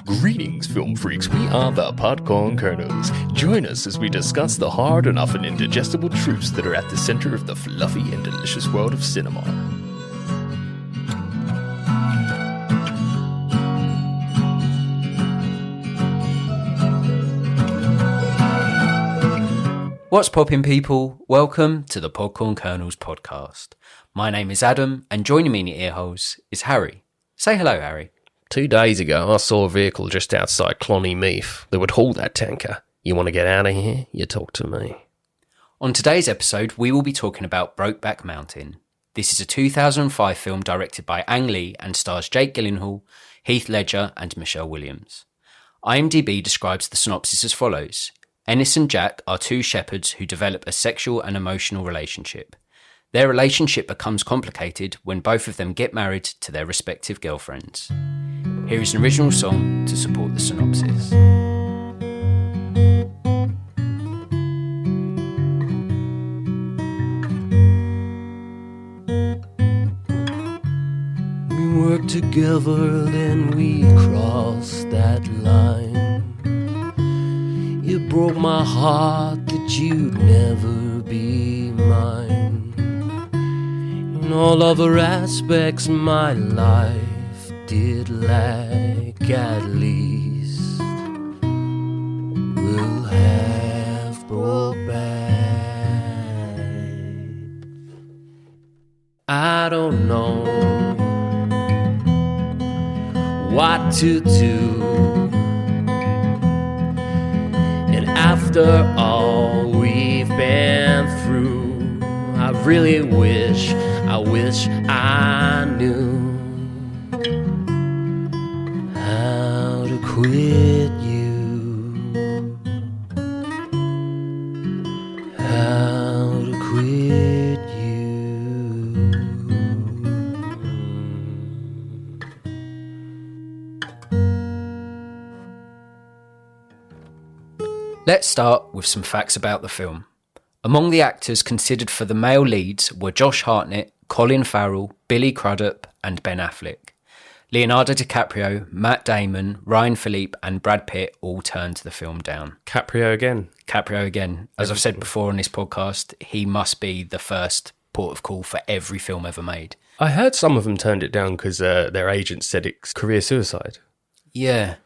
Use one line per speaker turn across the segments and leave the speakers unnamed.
Greetings, film freaks. We are the Podcorn Kernels. Join us as we discuss the hard and often indigestible truths that are at the center of the fluffy and delicious world of cinema.
What's poppin', people? Welcome to the Podcorn Kernels podcast. My name is Adam, and joining me in your earholes is Harry. Say hello, Harry.
2 days ago, I saw a vehicle just outside Cloneymeath that would haul that tanker. You want to get out of here? You talk to me.
On today's episode, we will be talking about Brokeback Mountain. This is a 2005 film directed by Ang Lee and stars Jake Gyllenhaal, Heath Ledger, and Michelle Williams. IMDb describes the synopsis as follows. Ennis and Jack are two shepherds who develop a sexual and emotional relationship. Their relationship becomes complicated when both of them get married to their respective girlfriends. Here is an original song to support the synopsis.
We worked together, then we crossed that line. You broke my heart that you'd never be mine. In all other aspects, my life did lack, at least we'll have brought back. I don't know what to do. After all we've been through, I really wish I knew how to quit you. How to quit you.
Let's start with some facts about the film. Among the actors considered for the male leads were Josh Hartnett, Colin Farrell, Billy Crudup, and Ben Affleck. Leonardo DiCaprio, Matt Damon, Ryan Phillippe, and Brad Pitt all turned the film down.
Caprio again. As I've said before on this podcast, he must be the first port of call for every film ever made. I heard some of them turned it down because their agents said it's career suicide.
Yeah.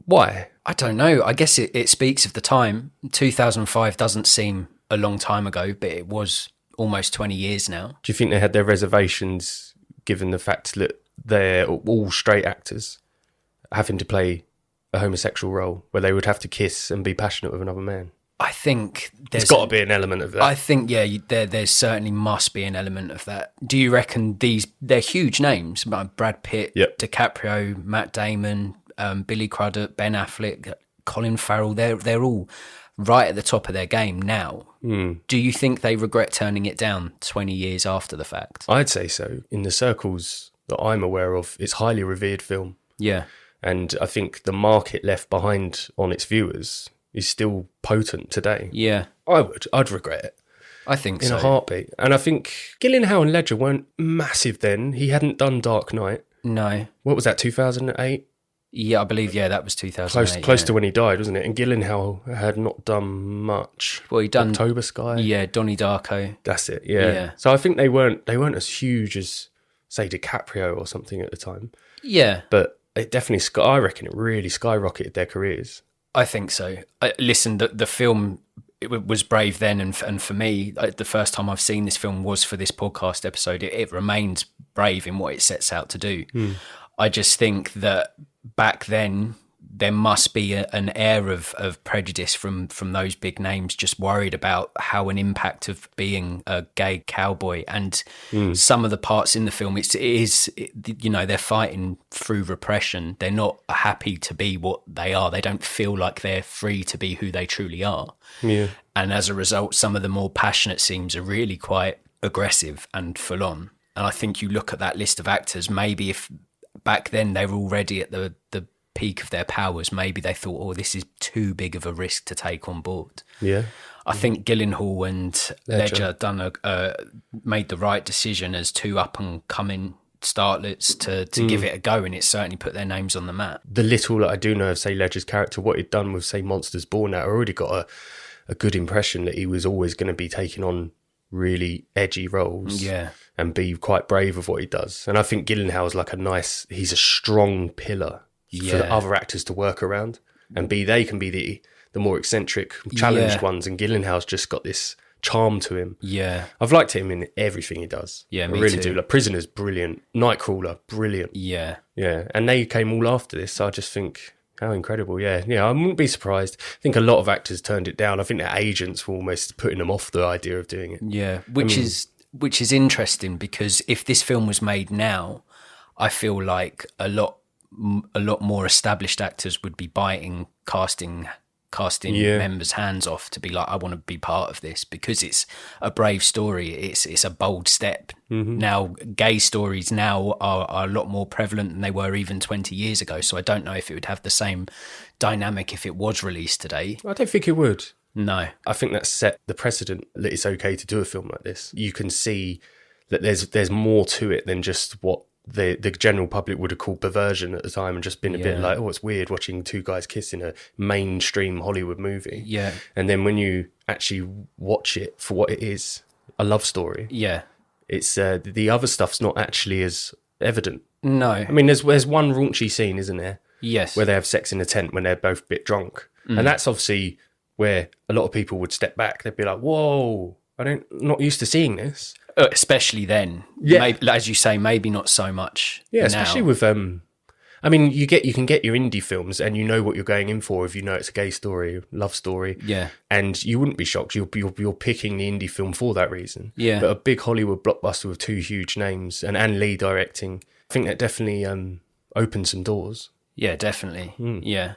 Why?
I don't know. I guess it speaks of the time. 2005 doesn't seem a long time ago, but it was almost 20 years now.
Do you think they had their reservations given the fact that they're all straight actors having to play a homosexual role where they would have to kiss and be passionate with another man?
I think
there's got to be an element of that.
I think, yeah, there certainly must be an element of that. Do you reckon they're huge names? Brad Pitt,
yep.
DiCaprio, Matt Damon, Billy Crudup, Ben Affleck, Colin Farrell, they're all right at the top of their game now. Do you think they regret turning it down 20 years after the fact?
I'd say so. In the circles that I'm aware of, it's highly revered film.
Yeah.
And I think the market left behind on its viewers is still potent today.
Yeah.
I'd regret it.
I think so.
In a heartbeat. And I think Gyllenhaal and Ledger weren't massive then. He hadn't done Dark Knight.
No.
What was that, 2008?
Yeah, I believe, that was 2008.
Close to when he died, wasn't it? And Gyllenhaal had not done much.
Well, he'd done
October Sky.
Yeah, Donnie Darko.
That's it, yeah. So I think they weren't as huge as, say, DiCaprio or something at the time.
Yeah.
But it definitely, I reckon it really skyrocketed their careers.
I think so. Listen, the film, it was brave then, and for me, the first time I've seen this film was for this podcast episode. It remains brave in what it sets out to do. I just think that back then there must be an air of prejudice from those big names, just worried about how an impact of being a gay cowboy. And some of the parts in the film, it is they're fighting through repression. They're not happy to be what they are. They don't feel like they're free to be who they truly are.
Yeah.
And as a result, some of the more passionate scenes are really quite aggressive and full on. And I think you look at that list of actors, maybe if back then they were already at the peak of their powers, maybe they thought, oh, this is too big of a risk to take on board.
Yeah.
I think Gyllenhaal and Ledger made the right decision as two up and coming starlets to give it a go, and it's certainly put their names on the map.
The little that I do know of, say, Ledger's character, what he'd done with, say, Monsters Born, I already got a good impression that he was always going to be taking on really edgy roles and be quite brave of what he does. And I think Gyllenhaal's like he's a strong pillar for the other actors to work around, and they can be the more eccentric, challenged ones, and Gyllenhaal's just got this charm to him. Yeah. I've liked him in everything he does. Yeah, me I really too. Do. Like Prisoner's brilliant. Nightcrawler, brilliant. Yeah. Yeah. And they came all after this, so I just think, how incredible. Yeah. Yeah, I wouldn't be surprised. I think a lot of actors turned it down. I think their agents were almost putting them off the idea of doing it. Yeah.
Which is interesting, because if this film was made now, I feel like a lot more established actors would be biting casting members' hands off to be like, I want to be part of this, because it's a brave story. It's a bold step. Mm-hmm. Now, gay stories now are a lot more prevalent than they were even 20 years ago. So I don't know if it would have the same dynamic if it was released today.
I don't think it would.
No.
I think that set the precedent that it's okay to do a film like this. You can see that there's more to it than just what the general public would have called perversion at the time, and just been a bit like, oh, it's weird watching two guys kiss in a mainstream Hollywood movie. Yeah. And then when you actually watch it for what it is, a love story. Yeah. It's the other stuff's not actually as evident. No. I mean, there's one raunchy scene, isn't there? Yes. Where they have sex in a tent when they're both a bit drunk. And that's obviously where a lot of people would step back. They'd be like, whoa, not used to seeing this.
Especially then, maybe, as you say, maybe not so much.
Yeah, especially with I mean, you can get your indie films, and you know what you're going in for if you know it's a gay story, love story. Yeah, and you wouldn't be shocked. You're picking the indie film for that reason. Yeah, but a big Hollywood blockbuster with two huge names and Ann Lee directing, I think that definitely opened some doors.
Yeah, definitely. Yeah.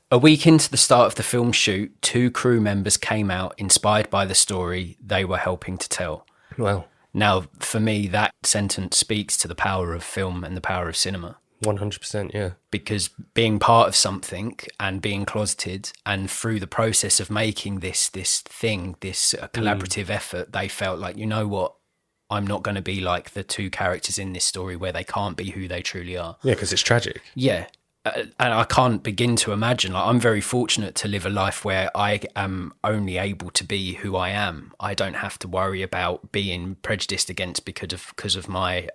A week into the start of the film shoot, 2 crew members came out inspired by the story they were helping to tell.
Wow.
Now, for me, that sentence speaks to the power of film and the power of cinema.
100%, yeah.
Because being part of something and being closeted, and through the process of making this collaborative effort, they felt like, you know what, I'm not going to be like the 2 characters in this story where they can't be who they truly are.
Yeah, because it's tragic.
Yeah. And I can't begin to imagine, like, I'm very fortunate to live a life where I am only able to be who I am. I don't have to worry about being prejudiced against because of my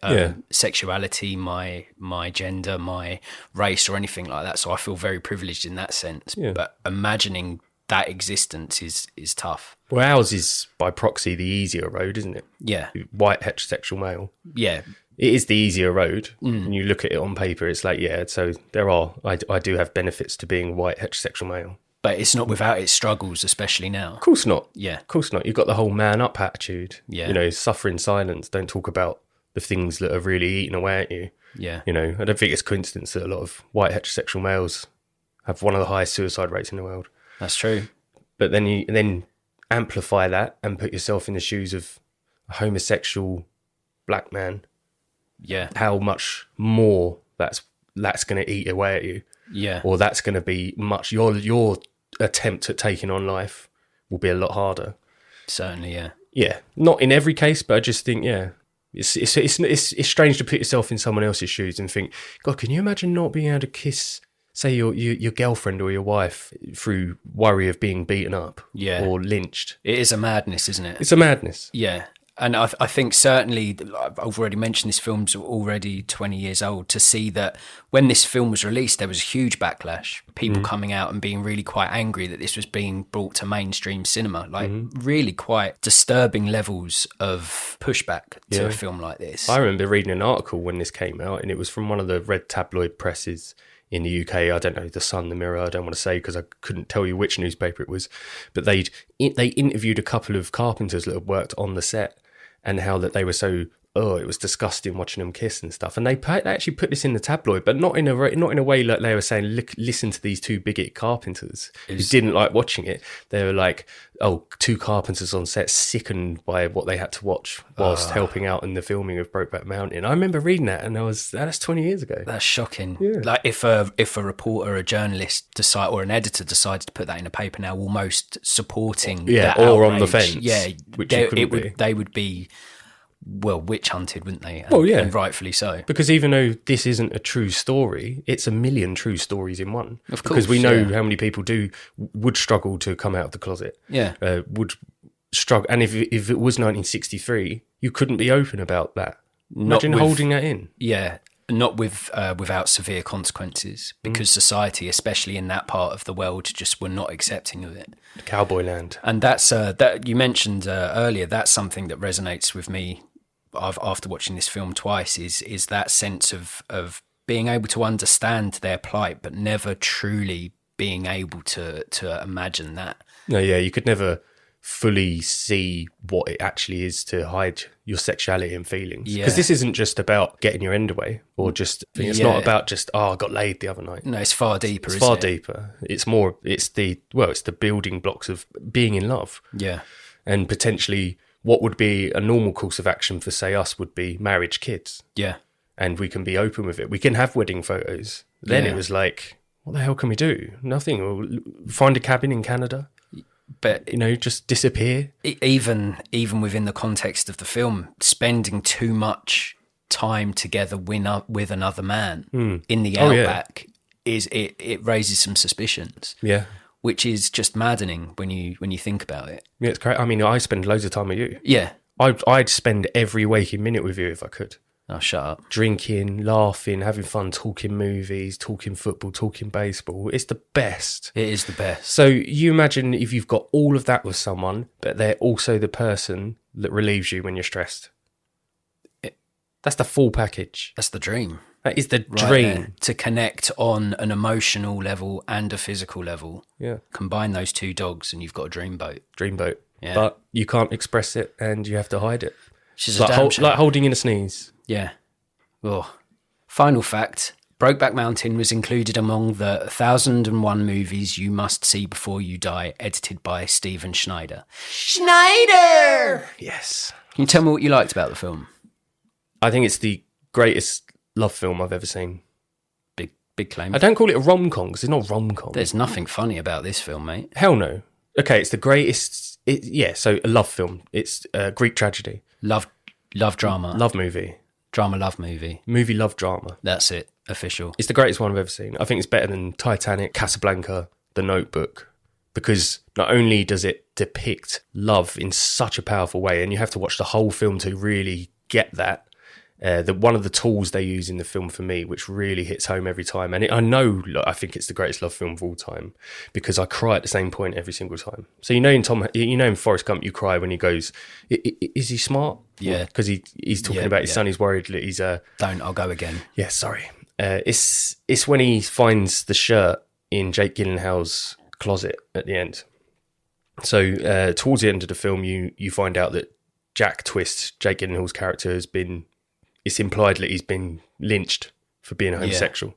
sexuality, my gender, my race, or anything like that. So I feel very privileged in that sense. Yeah. But imagining that existence is tough.
Well, ours is by proxy the easier road, isn't it?
Yeah.
White heterosexual male.
Yeah.
It is the easier road. And you look at it on paper, it's like, yeah, so I do have benefits to being white heterosexual male.
But it's not without its struggles, especially now.
Of course not.
Yeah.
Of course not. You've got the whole man up attitude. Yeah. You know, suffer in silence. Don't talk about the things that are really eating away at you.
Yeah.
You know, I don't think it's a coincidence that a lot of white heterosexual males have one of the highest suicide rates in the world.
That's true.
But then you amplify that and put yourself in the shoes of a homosexual black man.
Yeah.
How much more that's going to eat away at you.
Yeah.
Or that's going to be much, your attempt at taking on life will be a lot harder.
Certainly, yeah.
Yeah. Not in every case, but I just think, yeah, it's strange to put yourself in someone else's shoes and think, God, can you imagine not being able to kiss, say, your girlfriend or your wife through worry of being beaten up or lynched?
It is a madness, isn't it?
It's a madness.
Yeah. And I think certainly, I've already mentioned this film's already 20 years old, to see that when this film was released, there was a huge backlash. People coming out and being really quite angry that this was being brought to mainstream cinema. Like really quite disturbing levels of pushback to a film like this.
I remember reading an article when this came out, and it was from one of the red tabloid presses in the UK. I don't know, The Sun, The Mirror, I don't want to say because I couldn't tell you which newspaper it was. But they interviewed a couple of carpenters that had worked on the set, and how that they were so, it was disgusting watching them kiss and stuff. And they actually put this in the tabloid, but not in a way like they were saying, listen to these 2 bigot carpenters who didn't like watching it. They were like, 2 carpenters on set sickened by what they had to watch whilst helping out in the filming of Brokeback Mountain. I remember reading that, and that's 20 years ago.
That's shocking. Yeah. Like if a reporter, a journalist or an editor decided to put that in a paper now, almost supporting that
or
outrage,
on the fence, which they would be
witch hunted, wouldn't they? And rightfully so.
Because even though this isn't a true story, it's a million true stories in one.
Of course,
because we know how many people would struggle to come out of the closet.
Yeah,
would struggle, and if it was 1963, you couldn't be open about that. Imagine holding that in.
Yeah, not without severe consequences, because society, especially in that part of the world, just were not accepting of it.
Cowboy land.
And that's that you mentioned earlier. That's something that resonates with me. After watching this film twice, is that sense of being able to understand their plight, but never truly being able to imagine that.
No, yeah, you could never fully see what it actually is to hide your sexuality and feelings. Because this isn't just about getting your end away, or just, it's not about just, I got laid the other night.
No, it's far deeper,
It's far deeper. It's more, it's the building blocks of being in love.
Yeah.
And potentially what would be a normal course of action for, say, us would be marriage, kids.
Yeah.
And we can be open with it. We can have wedding photos. Then it was like, what the hell can we do? Nothing. We'll find a cabin in Canada.
But
just disappear.
Even within the context of the film, spending too much time together with another man in the outback it raises some suspicions.
Yeah,
which is just maddening when you think about it.
Yeah, it's great. I mean, I spend loads of time with you.
Yeah,
I'd spend every waking minute with you if I could.
Oh, shut up.
Drinking, laughing, having fun, talking movies, talking football, talking baseball. It's the best.
It is the best.
So you imagine if you've got all of that with someone, but they're also the person that relieves you when you're stressed. That's the full package.
That's the dream.
That is the dream.
To connect on an emotional level and a physical level.
Yeah.
Combine those two dogs and you've got a dreamboat.
Dreamboat.
Yeah.
But you can't express it and you have to hide it.
It's
like holding in a sneeze.
Yeah. Oh. Final fact. Brokeback Mountain was included among the 1001 movies you must see before you die, edited by Steven Schneider. Schneider!
Yes.
Can you tell me what you liked about the film?
I think it's the greatest love film I've ever seen.
Big claim.
I don't call it a rom-com because it's not rom-com.
There's nothing funny about this film, mate.
Hell no. Okay, it's the greatest... so a love film. It's a Greek tragedy.
Love drama.
Love movie.
Drama love movie.
Movie love drama.
That's it. Official.
It's the greatest one I've ever seen. I think it's better than Titanic, Casablanca, The Notebook, because not only does it depict love in such a powerful way, and you have to watch the whole film to really get that. One of the tools they use in the film for me, which really hits home every time, and I think it's the greatest love film of all time because I cry at the same point every single time. So in Forrest Gump, you cry when he goes, "Is he smart?"
Yeah,
because he's talking about his son. He's worried that he's
Don't. I'll go again.
Yeah, sorry. It's when he finds the shirt in Jake Gyllenhaal's closet at the end. So towards the end of the film, you find out that Jack Twist, Jake Gyllenhaal's character, it's implied that he's been lynched for being homosexual.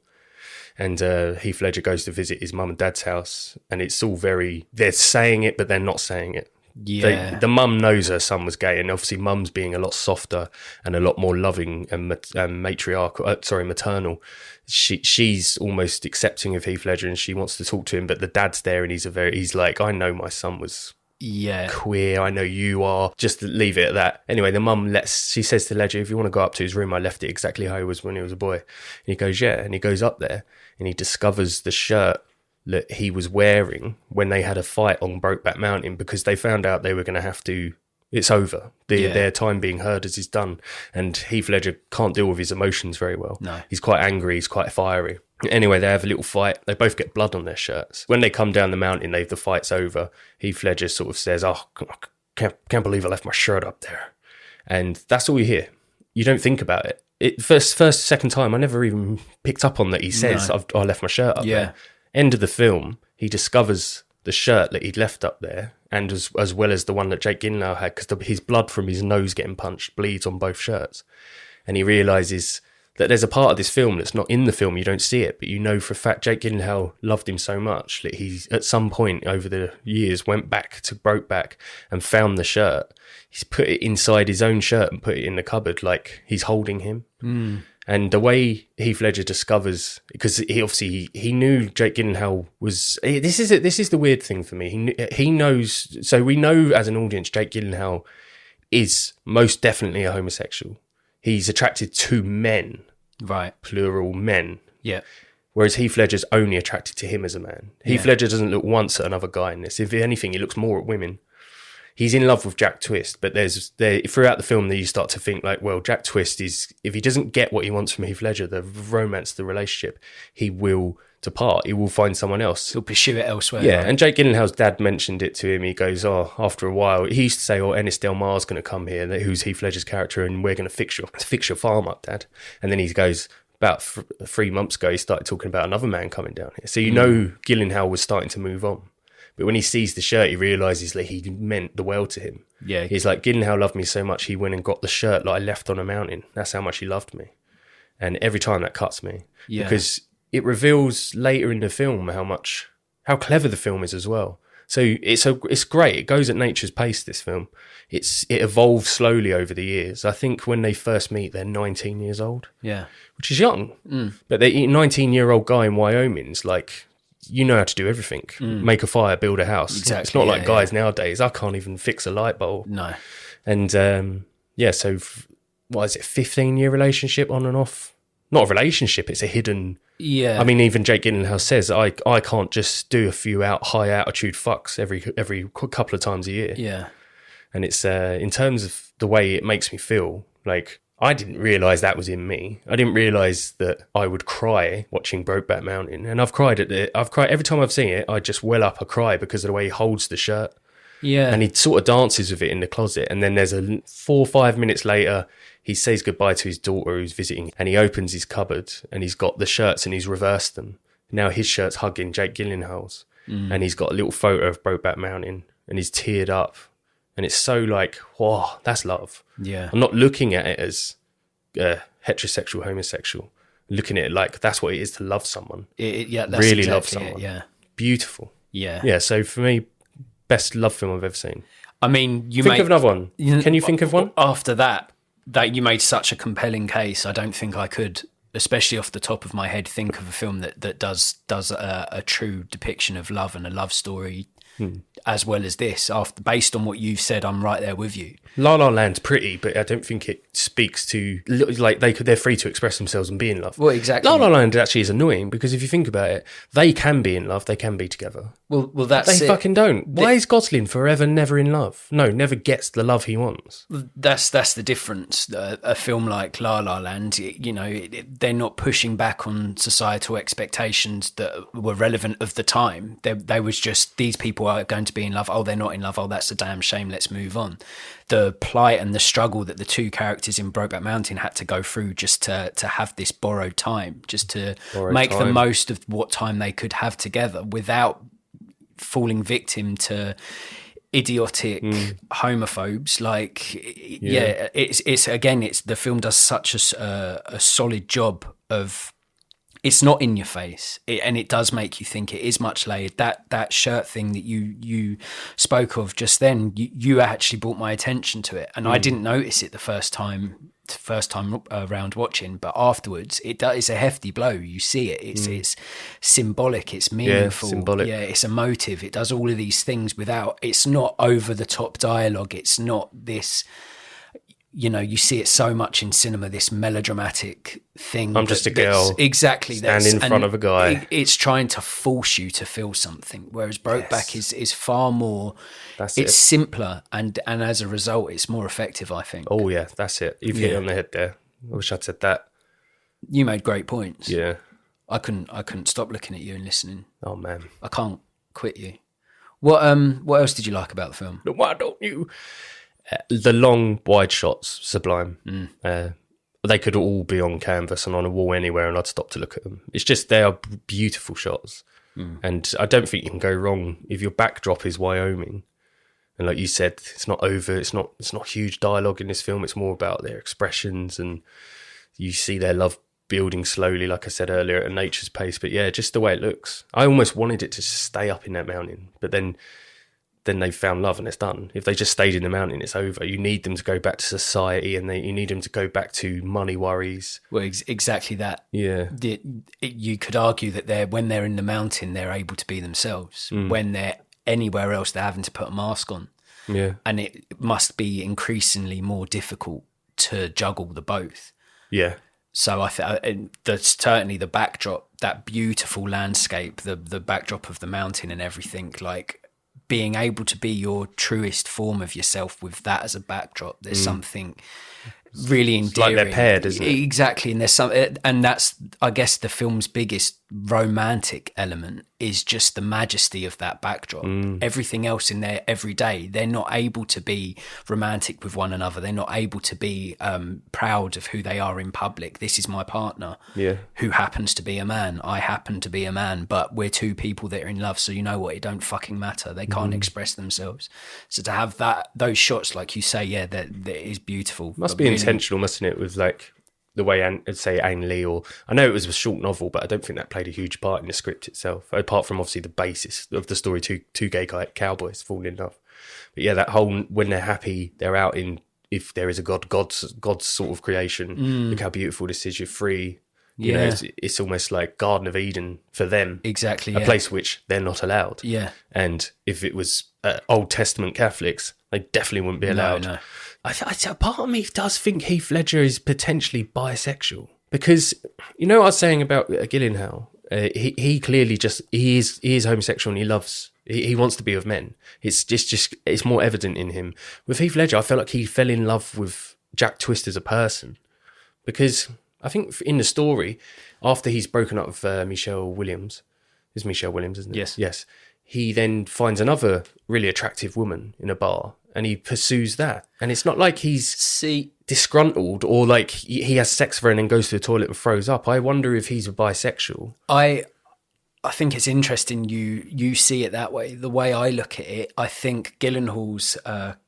Yeah. And Heath Ledger goes to visit his mum and dad's house, and it's all they're saying it, but they're not saying it.
Yeah.
The mum knows her son was gay, and obviously mum's being a lot softer and a lot more loving and maternal. She's almost accepting of Heath Ledger, and she wants to talk to him, but the dad's there, and he's like, I know my son was queer, I know you are, just leave it at that. Anyway, the mum she says to Ledger, if you want to go up to his room, I left it exactly how he was when he was a boy. And he goes, yeah, and he goes up there and he discovers the shirt that he was wearing when they had a fight on Brokeback Mountain, because they found out they were going to have to, it's over. Their time being heard as is done. And Heath Ledger can't deal with his emotions very well.
No.
He's quite angry, he's quite fiery. Anyway, they have a little fight. They both get blood on their shirts. When they come down the mountain, the fight's over. Heath Ledger sort of says, oh, can't believe I left my shirt up there. And that's all you hear. You don't think about it. Second time, I never even picked up on that he says, no. I left my shirt up there. End of the film, he discovers the shirt that he'd left up there, and as well as the one that Jake Gyllenhaal had, because his blood from his nose getting punched bleeds on both shirts. And he realises that there's a part of this film that's not in the film, you don't see it, but you know for a fact Jake Gyllenhaal loved him so much that he, at some point over the years, went back to Brokeback and found the shirt. He's put it inside his own shirt and put it in the cupboard like he's holding him. Mm. And the way Heath Ledger discovers, because he knew Jake Gyllenhaal was. This is the weird thing for me. He knows. So we know as an audience, Jake Gyllenhaal is most definitely a homosexual. He's attracted to men.
Right.
Plural men.
Yeah.
Whereas Heath Ledger's only attracted to him as a man. Heath Ledger doesn't look once at another guy in this. If anything, he looks more at women. He's in love with Jack Twist, but throughout the film, you start to think like, well, Jack Twist is, if he doesn't get what he wants from Heath Ledger, the romance, the relationship, he will depart. He will find someone else.
He'll pursue it elsewhere.
Yeah,
right?
and Jake Gyllenhaal's dad mentioned it to him. He goes, after a while, he used to say, Ennis Del Mar's going to come here, who's Heath Ledger's character, and we're going to fix your farm up, Dad. And then he goes, about 3 months ago, he started talking about another man coming down here. So Gyllenhaal was starting to move on. But when he sees the shirt, he realises that he meant the world to him.
Yeah.
He's like, Gyllenhaal loved me so much, he went and got the shirt that I left on a mountain. That's how much he loved me. And every time that cuts me.
Yeah.
Because it reveals later in the film how clever the film is as well. So it's great. It goes at nature's pace, this film. It evolves slowly over the years. I think when they first meet, they're 19 years old.
Yeah. Which
is young. But the 19-year-old guy in Wyoming's like, you know how to do everything. Make a fire, build a house.
Exactly.
It's not like guys nowadays. I can't even fix a light bulb.
No.
And so what is it, 15-year relationship on and off? Not a relationship, it's a hidden...
Yeah.
I mean, even Jake Gyllenhaal says, I can't just do a few high altitude fucks every couple of times a year.
Yeah.
And it's in terms of the way it makes me feel, like, I didn't realise that was in me. I didn't realise that I would cry watching Brokeback Mountain. And I've cried at it. I've cried every time I've seen it. I just well up a cry because of the way he holds the shirt.
Yeah.
And he sort of dances with it in the closet. And then there's 4 or 5 minutes later, he says goodbye to his daughter who's visiting. And he opens his cupboard and he's got the shirts and he's reversed them. Now his shirt's hugging Jake Gyllenhaal's. And he's got a little photo of Brokeback Mountain and he's teared up. And it's so like, whoa, that's love.
Yeah.
I'm not looking at it as heterosexual, homosexual. I'm looking at it like that's what it is to love someone.
That's
really
exactly
love someone.
Yeah.
Beautiful.
Yeah.
Yeah, so for me, best love film I've ever seen.
I mean,
think of another one. Can you think of one?
After that you made such a compelling case, I don't think I could, especially off the top of my head, think of a film that does a true depiction of love and a love story as well as this. Based on what you've said, I'm right there with you.
La La Land's pretty, but I don't think it speaks to, like, they're free to express themselves and be in love.
Well, exactly.
La La Land actually is annoying because if you think about it, they can be in love, they can be together.
Well, that's
they
it.
Fucking don't. Why is Gosling forever never in love? No, never gets the love he wants.
That's the difference. A film like La La Land, they're not pushing back on societal expectations that were relevant of the time. They was just, these people are going to be in love. Oh, they're not in love. Oh, that's a damn shame. Let's move on. The plight and the struggle that the two characters in Brokeback Mountain had to go through just to have this borrowed time, just to make the most of what time they could have together without falling victim to idiotic homophobes. Like, it's the film does such a solid job of, it's not in your face, and it does make you think. It is much layered. That shirt thing that you spoke of just then, you actually brought my attention to it, and I didn't notice it the first time around watching, but afterwards it's a hefty blow. You see it. It's symbolic. It's meaningful.
Symbolic.
Yeah, it's emotive. It does all of these things without. It's not over the top dialogue. It's not this. You see it so much in cinema, this melodramatic thing.
I'm just a girl.
Exactly.
Standing in front of a guy.
It's trying to force you to feel something, whereas Brokeback is far more... It's simpler, and as a result, it's more effective, I think.
Oh, yeah, that's it. You've hit it on the head there. I wish I'd said that.
You made great points.
Yeah.
I couldn't stop looking at you and listening.
Oh, man.
I can't quit you. What else did you like about the film?
Why don't you... the long wide shots, sublime. They could all be on canvas and on a wall anywhere, and I'd stop to look at them. It's just, they are beautiful shots, and I don't think you can go wrong if your backdrop is Wyoming. And like you said, it's not over. It's not huge dialogue in this film. It's more about their expressions, and you see their love building slowly, like I said earlier, at nature's pace. But yeah, just the way it looks. I almost wanted it to stay up in that mountain, but then they've found love and it's done. If they just stayed in the mountain, it's over. You need them to go back to society, and you need them to go back to money worries.
Well, exactly that.
Yeah.
You could argue that when they're in the mountain, they're able to be themselves. When they're anywhere else, they're having to put a mask on.
Yeah.
And it must be increasingly more difficult to juggle the both.
Yeah.
So I think that's certainly the backdrop, that beautiful landscape, the backdrop of the mountain and everything, like being able to be your truest form of yourself with that as a backdrop. There's something really endearing.
It's like they're paired, isn't it?
Exactly. And and that's, I guess, the film's biggest romantic element is just the majesty of that backdrop. Everything else in there every day, they're not able to be romantic with one another. They're not able to be proud of who they are in public. This is my partner, who happens to be a man. I happen to be a man, but we're two people that are in love. So you know what? It don't fucking matter. They can't express themselves. So to have those shots, like you say, that is beautiful.
Must be really intentional, mustn't it? With like the way Ang Lee, or I know it was a short novel, but I don't think that played a huge part in the script itself, apart from obviously the basis of the story, two gay cowboys falling in love. But yeah, that whole, when they're happy, they're out in, if there is a God's sort of creation, look how beautiful this is, you're free. You know, it's almost like Garden of Eden for them.
Exactly.
A place which they're not allowed.
Yeah.
And if it was Old Testament Catholics, they definitely wouldn't be allowed.
No.
A part of me does think Heath Ledger is potentially bisexual, because, you know what I was saying about Gyllenhaal? He clearly he is homosexual, and he wants to be with men. It's just it's more evident in him. With Heath Ledger, I felt like he fell in love with Jack Twist as a person, because I think in the story, after he's broken up with Michelle Williams, it's Michelle Williams, isn't it?
Yes.
He then finds another really attractive woman in a bar, and he pursues that. And it's not like he's disgruntled, or like he has sex with her and then goes to the toilet and throws up. I wonder if he's a bisexual.
I think it's interesting you see it that way. The way I look at it, I think Gyllenhaal's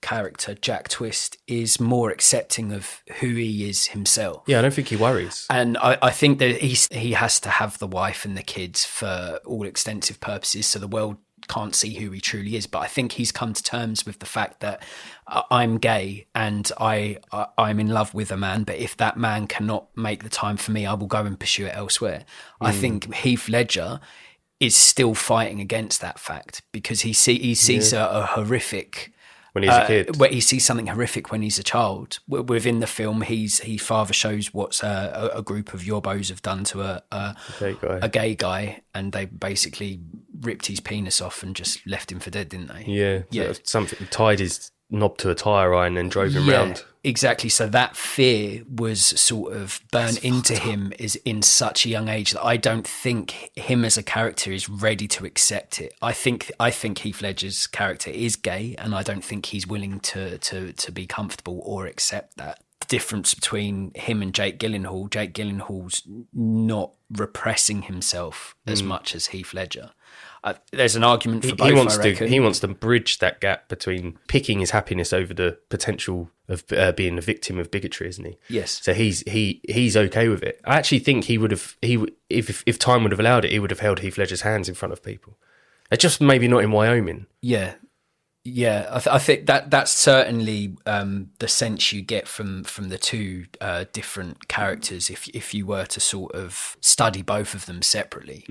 character, Jack Twist, is more accepting of who he is himself.
Yeah, I don't think he worries.
And I think that he has to have the wife and the kids for all extensive purposes, so the world can't see who he truly is. But I think he's come to terms with the fact that I'm gay and I'm in love with a man, but if that man cannot make the time for me, I will go and pursue it elsewhere. I think Heath Ledger is still fighting against that fact, because he sees a horrific,
when he's a kid,
where he sees something horrific when he's a child. Within the film, he father shows what a group of yorbos have done to a gay guy, and they basically ripped his penis off and just left him for dead, didn't they?
Yeah. Something tied his knob to a tyre iron and drove him round.
Exactly. So that fear was sort of burned into him is in such a young age that I don't think him as a character is ready to accept it. I think Heath Ledger's character is gay, and I don't think he's willing to be comfortable or accept that. The difference between him and Jake Gyllenhaal's not repressing himself as much as Heath Ledger. There's an argument for both,
he wants to bridge that gap between picking his happiness over the potential of being a victim of bigotry, isn't he?
Yes.
So he's okay with it. I actually think he would have, if time would have allowed it, he would have held Heath Ledger's hands in front of people. Just maybe not in Wyoming.
Yeah. I think that's certainly the sense you get from the two different characters if you were to sort of study both of them separately.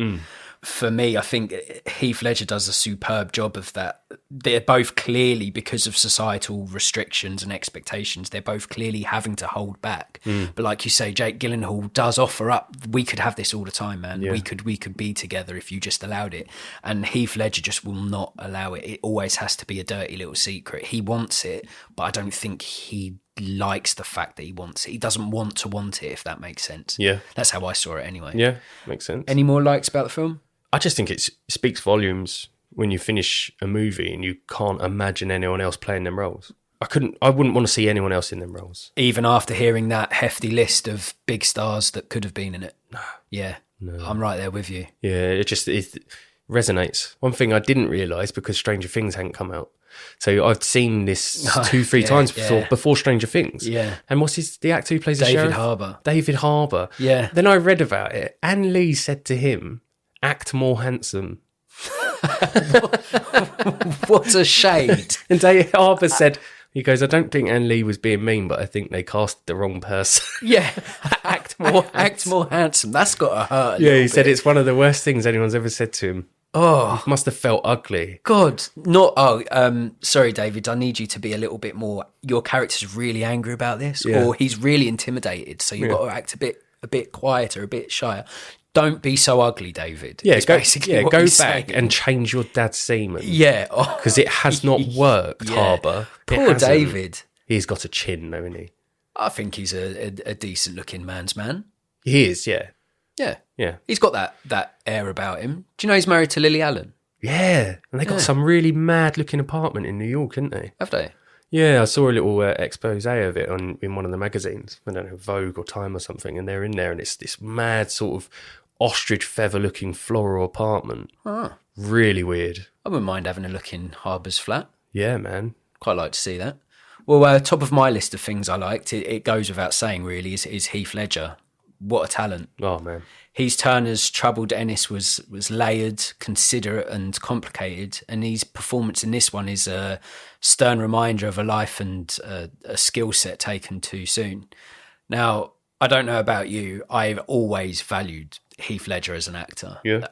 For me, I think Heath Ledger does a superb job of that. They're both clearly, because of societal restrictions and expectations, they're both clearly having to hold back. But like you say, Jake Gyllenhaal does offer up, we could have this all the time, man. Yeah. We could be together if you just allowed it. And Heath Ledger just will not allow it. It always has to be a dirty little secret. He wants it, but I don't think he likes the fact that he wants it. He doesn't want to want it, if that makes sense.
Yeah.
That's how I saw it anyway.
Yeah, makes sense.
Any more likes about the film?
I just think it speaks volumes when you finish a movie and you can't imagine anyone else playing them roles. I wouldn't want to see anyone else in them roles.
Even after hearing that hefty list of big stars that could have been in it.
No.
Yeah. No. I'm right there with you.
Yeah, it resonates. One thing I didn't realise, because Stranger Things hadn't come out. So I've seen this 2-3 times before Stranger Things.
Yeah.
And what's the actor who plays the sheriff? David Harbour.
Yeah.
Then I read about it. Anne Lee said to him, act more handsome.
What a shade.
And David Harbour said, he goes, I don't think Anne Lee was being mean, but I think they cast the wrong person.
Yeah. Act more handsome. That's got to hurt.
Yeah, he said it's one of the worst things anyone's ever said to him.
Oh,
Must have felt ugly.
God, sorry, David. I need you to be a little bit more. Your character's really angry about this, or he's really intimidated. So you've got to act a bit quieter, a bit shyer. Don't be so ugly, David.
Yeah,
go
back
saying.
and change your dad's semen.
Yeah,
because it has not worked, Harbour.
Poor David.
He's got a chin, though, isn't he?
I think he's a decent-looking man's man.
He is, yeah.
Yeah. He's got that air about him. Do you know he's married to Lily Allen?
Yeah, and they got some really mad-looking apartment in New York, didn't they?
Have they?
Yeah, I saw a little expose of it in one of the magazines. I don't know, Vogue or Time or something, and they're in there, and it's this mad sort of ostrich feather-looking floral apartment.
Oh.
Really weird.
I wouldn't mind having a look in Harbour's flat.
Yeah, man.
Quite like to see that. Well, top of my list of things I liked, it goes without saying really, is Heath Ledger. What a talent.
Oh, man.
Heath Turner's troubled Ennis was layered, considerate and complicated, and his performance in this one is a stern reminder of a life and a skill set taken too soon. Now, I don't know about you, I've always valued Heath Ledger as an actor.
Yeah.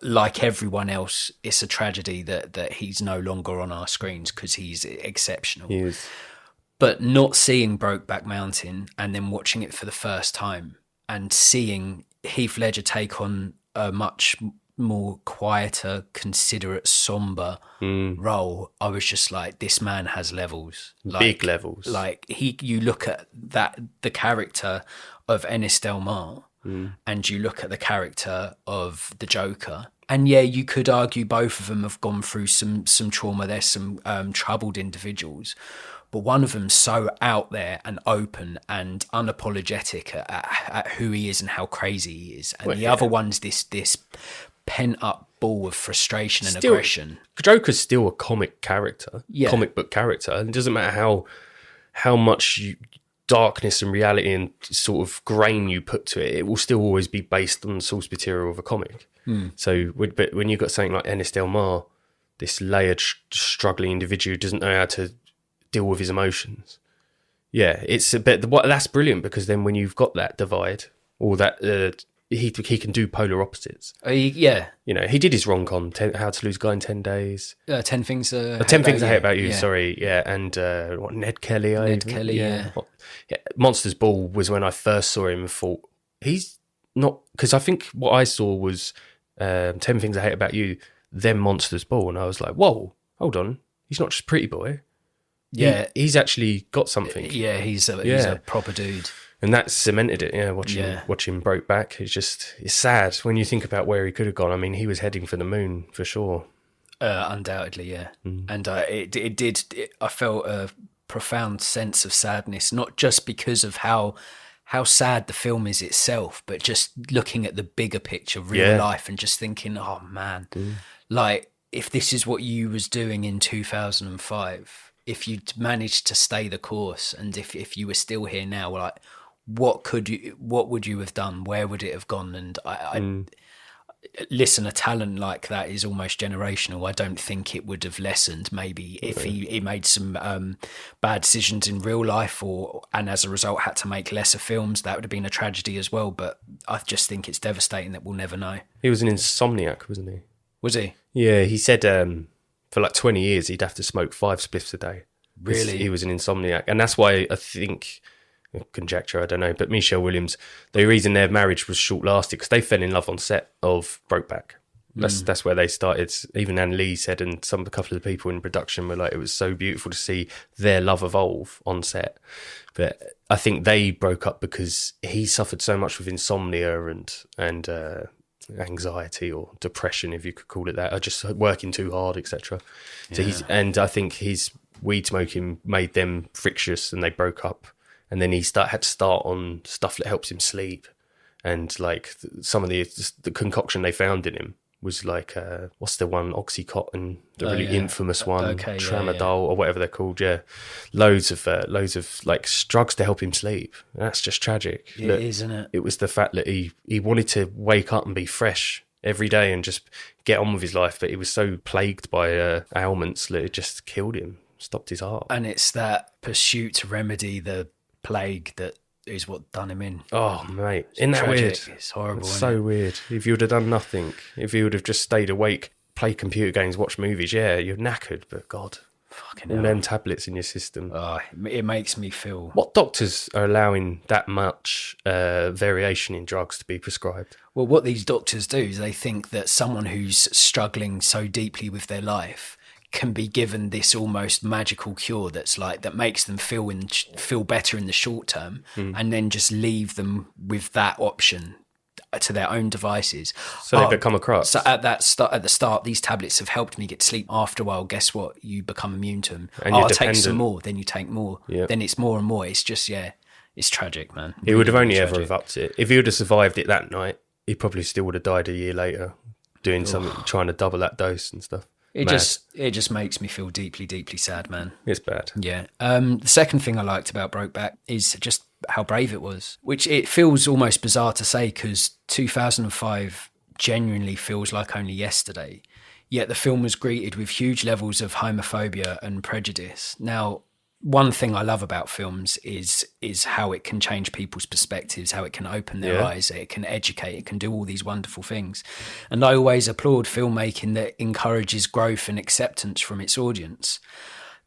Like everyone else, it's a tragedy that he's no longer on our screens because he's exceptional.
He is.
But not seeing Brokeback Mountain and then watching it for the first time and seeing Heath Ledger take on a much more quieter, considerate, somber role, I was just like, this man has levels.
Big levels.
Like you look at the character of Ennis Del Mar and you look at the character of the Joker. And yeah, you could argue both of them have gone through some trauma. There's some troubled individuals. But one of them's so out there and open and unapologetic at who he is and how crazy he is. And the other one's this pent-up ball of frustration and aggression.
Joker's still a comic character, comic book character. And it doesn't matter how much darkness and reality and sort of grain you put to it, it will still always be based on the source material of a comic. So but when you've got something like Ennis Del Mar, this layered, struggling individual who doesn't know how to deal with his emotions. Yeah, it's a bit. That's brilliant because then when you've got that divide or that he can do polar opposites.
Yeah,
you know, he did his rom-com, How to Lose a Guy in 10 Days.
10 Things.
10 Things I Hate About You. Yeah. Sorry, yeah, and Ned Kelly.
Yeah.
Monsters Ball was when I first saw him and thought he's not, because I think what I saw was 10 Things I Hate About You, then Monsters Ball, and I was like, whoa, hold on, he's not just Pretty Boy.
Yeah,
he's actually got something.
Yeah, he's a proper dude,
and that cemented it. Yeah, watching Brokeback, it's sad when you think about where he could have gone. I mean, he was heading for the moon for sure.
Undoubtedly, yeah. And it did. I felt a profound sense of sadness, not just because of how sad the film is itself, but just looking at the bigger picture, real life, and just thinking, oh man, like if this is what you was doing in 2005. If you'd managed to stay the course and if you were still here now, like what would you have done? Where would it have gone? And I listen, a talent like that is almost generational. I don't think it would have lessened maybe if he made some bad decisions in real life and as a result had to make lesser films. That would have been a tragedy as well. But I just think it's devastating that we'll never know.
He was an insomniac, wasn't he?
Was he?
Yeah, he said for like 20 years, he'd have to smoke 5 spliffs a day.
Really?
He was an insomniac. And that's why I think, conjecture, I don't know, but Michelle Williams, the reason their marriage was short-lasting, because they fell in love on set of Brokeback. That's where they started. Even Anne Lee said, and a couple of the people in production were like, it was so beautiful to see their love evolve on set. But I think they broke up because he suffered so much with insomnia and anxiety or depression, if you could call it that, or just working too hard, etc. So I think his weed smoking made them frictious, and they broke up. And then he had to start on stuff that helps him sleep, and like some of the concoction they found in him was like what's the one, Oxycontin, the really infamous one, Tramadol or whatever they're called. Yeah, loads of like drugs to help him sleep. That's just tragic.
It is, isn't it?
It was the fact that he wanted to wake up and be fresh every day and just get on with his life, but he was so plagued by ailments that it just killed him, stopped his heart.
And it's that pursuit to remedy the plague that is what done him in.
Oh, mate. Isn't that weird?
It's horrible.
It's so weird. If you would have done nothing, if he would have just stayed awake play computer games, watch movies, yeah, you're knackered, but God,
Fucking
all
hell.
them tablets in your system.
It makes me feel...
What doctors are allowing that much variation in drugs to be prescribed?
Well, what these doctors do is they think that someone who's struggling so deeply with their life can be given this almost magical cure that makes them feel better in the short term, and then just leave them with that option to their own devices.
So they become a crux.
So at the start, these tablets have helped me get sleep. After a while, guess what? You become immune to them.
And you're
I'll take
dependent.
some more, then you take more.
Yep.
Then it's more and more. It's just, it's tragic, man.
He would have only
tragic.
ever have upped it. If he would have survived it that night, he probably still would have died a year later doing something, trying to double that dose and stuff.
It just makes me feel deeply, deeply sad, man.
It's bad.
Yeah. The second thing I liked about Brokeback is just how brave it was, which it feels almost bizarre to say because 2005 genuinely feels like only yesterday. Yet the film was greeted with huge levels of homophobia and prejudice. Now, one thing I love about films is how it can change people's perspectives, how it can open their eyes, it can educate, it can do all these wonderful things. And I always applaud filmmaking that encourages growth and acceptance from its audience.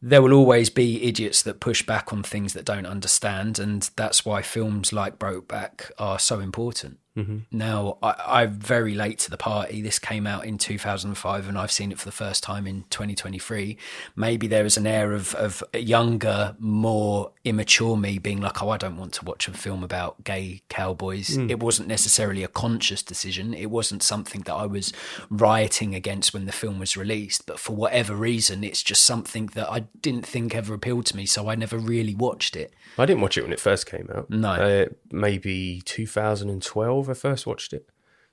There will always be idiots that push back on things that don't understand, and that's why films like Brokeback are so important. Mm-hmm. Now, I'm very late to the party. This came out in 2005 and I've seen it for the first time in 2023. Maybe there was an air of a younger, more immature me being like, I don't want to watch a film about gay cowboys. It wasn't necessarily a conscious decision. It wasn't something that I was rioting against when the film was released. But for whatever reason, it's just something that I didn't think ever appealed to me, so I never really watched it.
I didn't watch it when it first came out.
No.
Maybe 2012 I first watched it.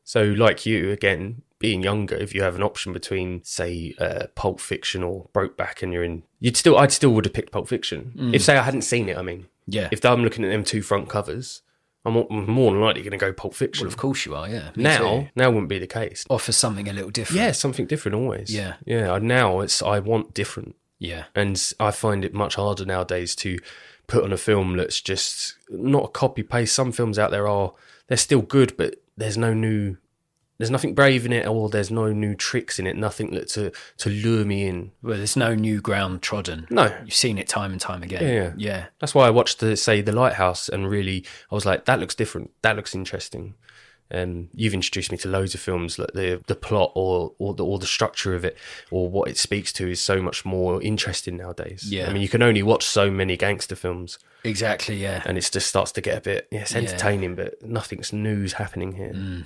So like you, again, being younger, if you have an option between, say, Pulp Fiction or Brokeback and I'd still would have picked Pulp Fiction. If, say, I hadn't seen it, I mean.
Yeah.
If I'm looking at them two front covers, I'm more than likely going to go Pulp Fiction.
Well, of course you are, yeah.
Now wouldn't be the case.
Offers something a little different.
Yeah, something different always.
Yeah.
Yeah, now I want different.
Yeah.
And I find it much harder nowadays to put on a film that's just not a copy paste. Some films out there they're still good, but there's nothing brave in it, or there's no new tricks in it, nothing to lure me in.
Well, there's no new ground trodden.
No.
You've seen it time and time again. Yeah.
That's why I watched The Lighthouse, and really I was like, that looks different, that looks interesting. You've introduced me to loads of films, like the plot or the structure of it or what it speaks to is so much more interesting nowadays.
Yeah.
I mean, you can only watch so many gangster films.
Exactly, yeah.
And it just starts to get a bit, it's entertaining, but nothing's new's happening here.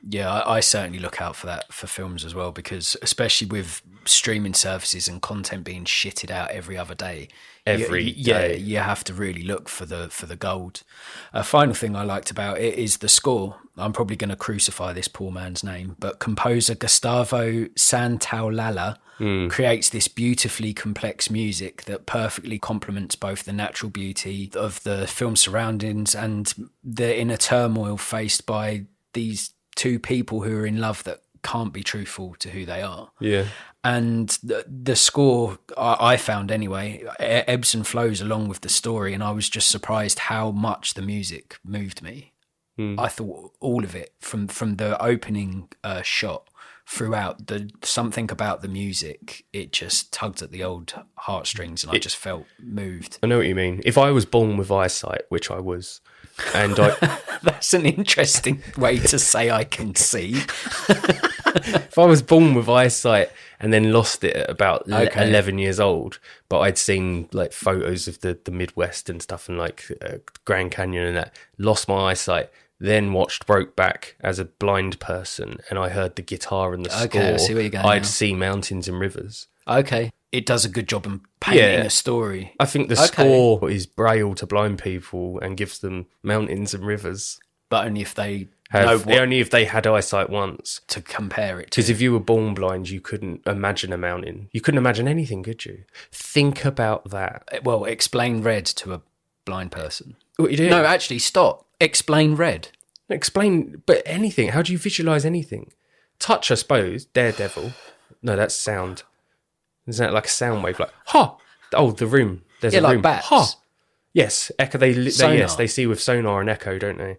Yeah, I certainly look out for that for films as well, because especially with streaming services and content being shitted out every other day.
Day.
You have to really look for the gold. A final thing I liked about it is the score. I'm probably going to crucify this poor man's name, but composer Gustavo Santaolalla creates this beautifully complex music that perfectly complements both the natural beauty of the film surroundings and the inner turmoil faced by these two people who are in love that can't be truthful to who they are.
Yeah.
And the score, I found anyway, ebbs and flows along with the story, and I was just surprised how much the music moved me. I thought all of it, from the opening shot throughout, something about the music, it just tugged at the old heartstrings, and I just felt moved.
I know what you mean. If I was born with eyesight, which I was, and
That's an interesting way to say I can see.
if I was born with eyesight and then lost it at about 11 years old, but I'd seen like photos of the Midwest and stuff and like Grand Canyon and that, lost my eyesight, then watched Brokeback as a blind person, and I heard the guitar and the score,
I see where you're going
I'd
now.
see mountains and rivers.
Okay. It does a good job in painting a story.
I think the score is braille to blind people and gives them mountains and rivers.
But only if they
only if they had eyesight once.
to compare it to.
Because if you were born blind, you couldn't imagine a mountain. You couldn't imagine anything, could you? Think about that.
Well, explain red to a blind person.
What you do?
No, actually, stop. Explain red.
Explain, but anything. How do you visualize anything? Touch, I suppose. Daredevil. No, that's sound. Isn't that like a sound wave? Like, ha! Oh, the room. There's a
like
room.
bats.
Ha! Yes, echo. They
Sonar.
they see with sonar and echo, don't they?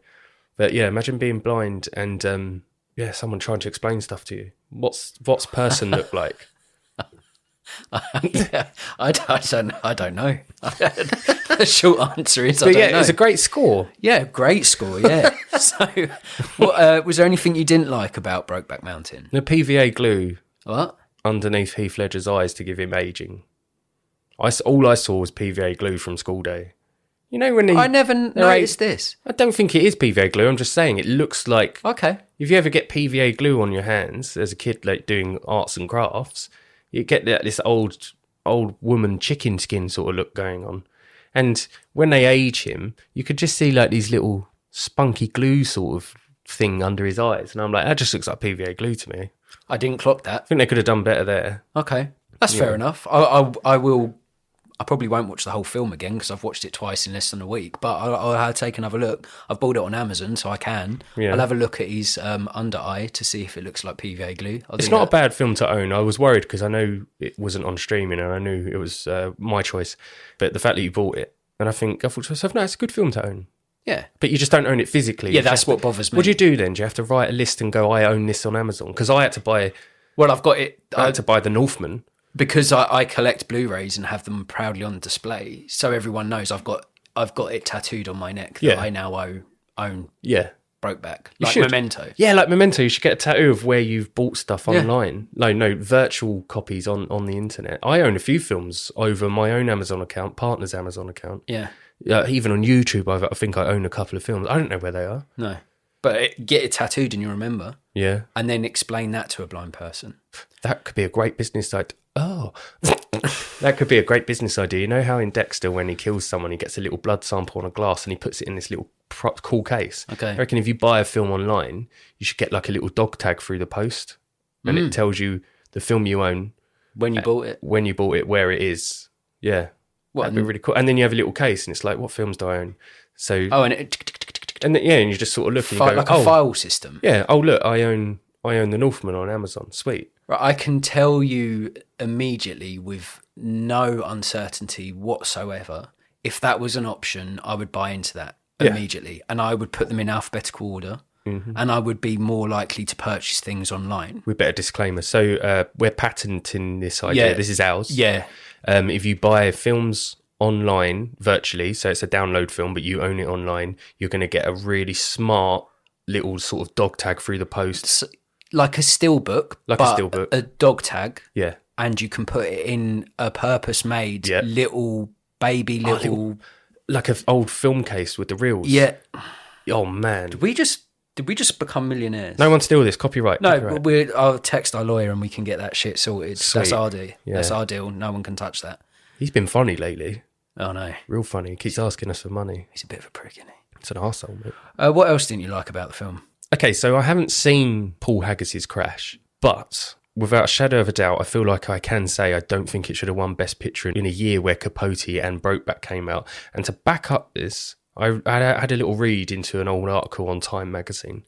But yeah, imagine being blind and Yeah, someone trying to explain stuff to you. What's person look like?
Yeah, I don't know. The short answer is I
But
don't
yeah,
know.
it's a great score.
Yeah, great score, yeah. So, was there anything you didn't like about Brokeback Mountain?
The PVA glue
What?
underneath Heath Ledger's eyes to give him aging. All I saw was PVA glue from school day. You know when
I never noticed this.
I don't think it is PVA glue. I'm just saying it looks like.
Okay.
If you ever get PVA glue on your hands as a kid, like doing arts and crafts, you get this old woman chicken skin sort of look going on. And when they age him, you could just see like these little spunky glue sort of thing under his eyes. And I'm like, that just looks like PVA glue to me.
I didn't clock that.
I think they could have done better there.
Okay. That's fair enough. I probably won't watch the whole film again because I've watched it twice in less than a week, but I'll take another look. I've bought it on Amazon, so I can. Yeah. I'll have a look at his under eye to see if it looks like PVA glue.
It's not a bad film to own. I was worried because I know it wasn't on streaming and I knew it was my choice. But the fact that you bought it, and I thought to myself, no, it's a good film to own.
Yeah.
But you just don't own it physically.
Yeah, that's what bothers me.
What do you do then? Do you have to write a list and go, I own this on Amazon? Because I had to buy...
Well, I've got it...
I had to buy The Northman.
Because I collect Blu-rays and have them proudly on display, so everyone knows I've got it tattooed on my neck that I now own.
Yeah,
Brokeback, like Memento.
Yeah, like Memento. You should get a tattoo of where you've bought stuff online. No, virtual copies on the internet. I own a few films over my own Amazon account, partner's Amazon account.
Yeah,
even on YouTube, I think I own a couple of films. I don't know where they are.
No, but get it tattooed and you remember.
Yeah,
and then explain that to a blind person.
That could be a great business idea. Oh, that could be a great business idea. You know how in Dexter, when he kills someone, he gets a little blood sample on a glass and he puts it in this little cool case.
Okay.
I reckon if you buy a film online, you should get like a little dog tag through the post, and it tells you the film you own,
when you bought it,
where it is. Yeah, that'd be really cool. And then you have a little case, and it's like, what films do I own? So and you just sort of look and you go,
like a file system.
Yeah. Oh, look, I own The Northman on Amazon. Sweet.
Right, I can tell you immediately with no uncertainty whatsoever, if that was an option, I would buy into that immediately. And I would put them in alphabetical order. Mm-hmm. And I would be more likely to purchase things online.
We better disclaimer. So we're patenting this idea. Yeah. This is ours.
Yeah.
If you buy films online virtually, so it's a download film, but you own it online, you're going to get a really smart little sort of dog tag through the post.
Like a steelbook, a dog tag.
Yeah.
And you can put it in a purpose-made little baby
like an old film case with the reels.
Yeah.
Oh, man.
Did we just become millionaires?
No one steal this. Copyright.
No, I'll text our lawyer and we can get that shit sorted.
Sweet.
That's our deal.
Yeah.
That's our deal. No one can touch that.
He's been funny lately.
Oh, no.
Real funny. He keeps asking us for money.
He's a bit of a prick, isn't he?
It's an arsehole, mate.
What else didn't you like about the film?
Okay, so I haven't seen Paul Haggis's Crash, but without a shadow of a doubt, I feel like I can say I don't think it should have won Best Picture in a year where Capote and Brokeback came out. And to back up this, I had a little read into an old article on Time magazine,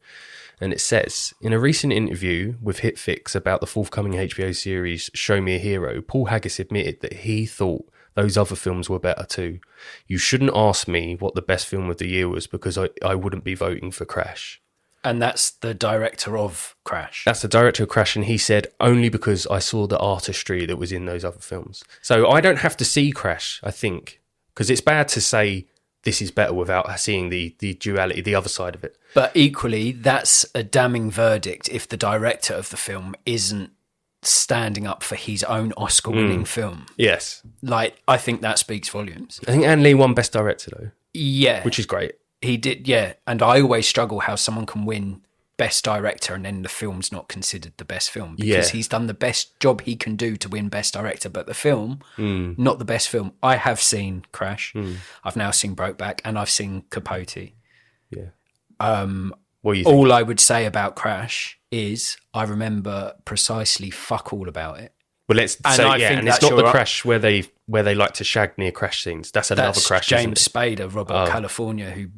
and it says, in a recent interview with HitFix about the forthcoming HBO series Show Me a Hero, Paul Haggis admitted that he thought those other films were better too. You shouldn't ask me what the best film of the year was because I wouldn't be voting for Crash.
And that's the director of Crash.
That's the director of Crash, and he said, only because I saw the artistry that was in those other films. So I don't have to see Crash, I think, because it's bad to say this is better without seeing the duality, the other side of it.
But equally, that's a damning verdict if the director of the film isn't standing up for his own Oscar-winning film.
Yes.
Like, I think that speaks volumes.
I think Ang Lee won Best Director, though.
Yeah.
Which is great.
He did, yeah. And I always struggle how someone can win Best Director and then the film's not considered the best film. Because he's done the best job he can do to win Best Director. But the film, not the best film. I have seen Crash. I've now seen Brokeback and I've seen Capote.
Yeah.
What do you think? All I would say about Crash is I remember precisely fuck all about it.
Well, let's say, and it's not the Crash where they like to shag near crash scenes. That's another Crash.
James Spader, Robert California, who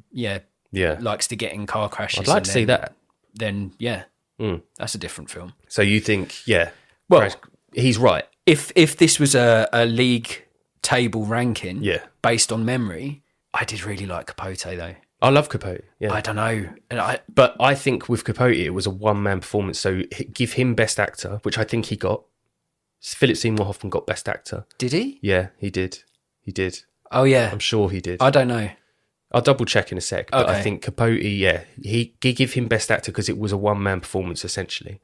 likes to get in car crashes.
I'd like to see that.
Then that's a different film.
So you think, well, Crash, he's right.
If this was a league table ranking, based on memory, I did really like Capote though.
I love Capote. Yeah,
I don't know.
but I think with Capote it was a one-man performance. So give him Best Actor, which I think he got. Philip Seymour Hoffman got Best Actor.
Did he?
Yeah, he did. He did.
Oh yeah,
I'm sure he did.
I don't know.
I'll double check in a sec. But
Okay.
I think Capote, yeah, he give him Best Actor because it was a one-man performance essentially.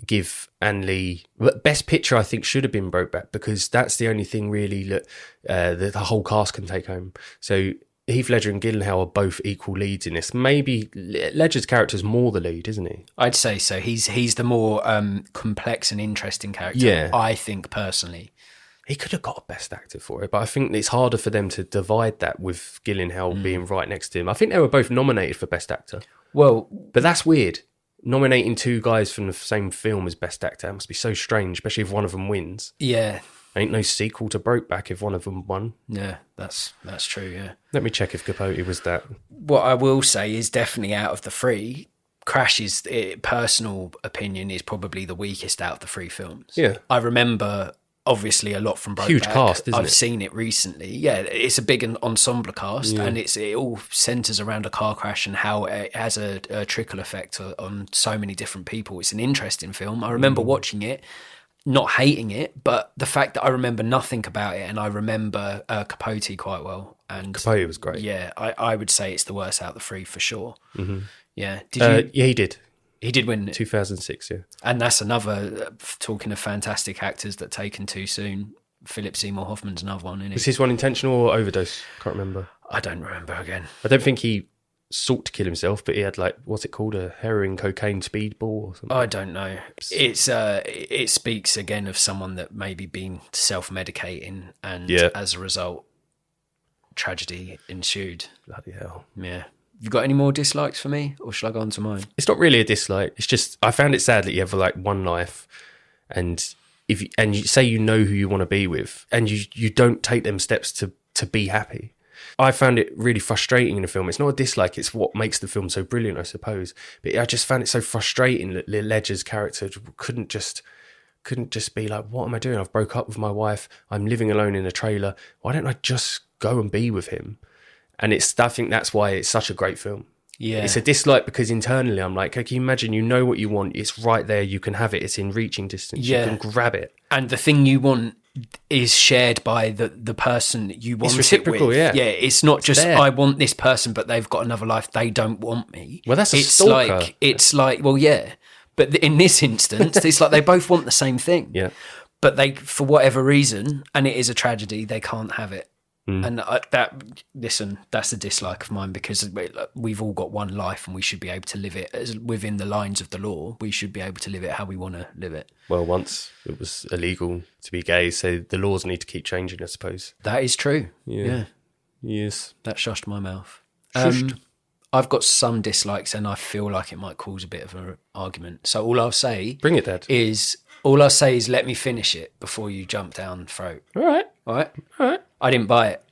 Give Anne Lee Best Picture. I think should have been Brokeback because that's the only thing really that the whole cast can take home. So Heath Ledger and Gyllenhaal are both equal leads in this. Maybe Ledger's character's more the lead, isn't he?
I'd say so. He's the more complex and interesting character.
Yeah.
I think personally.
He could have got a Best Actor for it, but I think it's harder for them to divide that with Gyllenhaal being right next to him. I think they were both nominated for Best Actor.
Well,
But that's weird. Nominating two guys from the same film as Best Actor, that must be so strange, especially if one of them wins.
yeah,
Ain't no sequel to Brokeback if one of them won.
yeah, that's true. Yeah.
Let me check if Capote was that.
What I will say is definitely out of the three, Crash's personal opinion is probably the weakest out of the three films.
Yeah.
I remember obviously a lot from Brokeback.
Huge cast, isn't
I've
it?
seen it recently. Yeah, it's a big ensemble cast, and it all centres around a car crash and how it has a trickle effect on so many different people. It's an interesting film. I remember watching it, not hating it, but the fact that I remember nothing about it, and I remember Capote quite well. And
Capote was great.
yeah, I would say it's the worst out of the three for sure. Yeah,
Yeah, he did.
he did win it.
2006, yeah.
And that's another, talking of fantastic actors that taken too soon, Philip Seymour Hoffman's another one, isn't
Was
he?
his one intentional or overdose? Can't remember.
I don't remember again.
I don't think he sought to kill himself, but he had what's it called? A heroin cocaine speedball or something?
I don't know. It's it speaks again of someone that maybe been self-medicating and as a result, tragedy ensued.
Bloody hell.
Yeah. You got any more dislikes for me, or shall I go on to mine?
It's not really a dislike. It's just, I found it sad that you have one life and you say you know who you want to be with and you don't take them steps to be happy. I found it really frustrating in the film. It's not a dislike, it's what makes the film so brilliant, I suppose. But I just found it so frustrating that Ledger's character couldn't just be like, what am I doing? I've broke up with my wife. I'm living alone in a trailer. Why don't I just go and be with him? And I think that's why it's such a great film.
Yeah.
It's a dislike because internally I'm like, can you imagine, you know what you want, it's right there, you can have it, it's in reaching distance, you can grab it.
And the thing you want is shared by the person that you want
It's reciprocal,
it with.
yeah.
Yeah, it's not just,
there.
I want this person, but they've got another life, they don't want me.
Well, that's a
it's
stalker.
It's like, well, yeah. But in this instance, it's like they both want the same thing.
Yeah.
But they, for whatever reason, and it is a tragedy, they can't have it. And that's a dislike of mine, because we've all got one life and we should be able to live it within the lines of the law. We should be able to live it how we want to live it.
Well, once it was illegal to be gay, so the laws need to keep changing, I suppose.
That is true. Yeah.
Yes.
That shushed my mouth.
Shushed.
I've got some dislikes and I feel like it might cause a bit of an argument. So all I'll say
Bring it, Dad.
is let me finish it before you jump down throat.
All right.
All right?
All right.
I didn't buy it.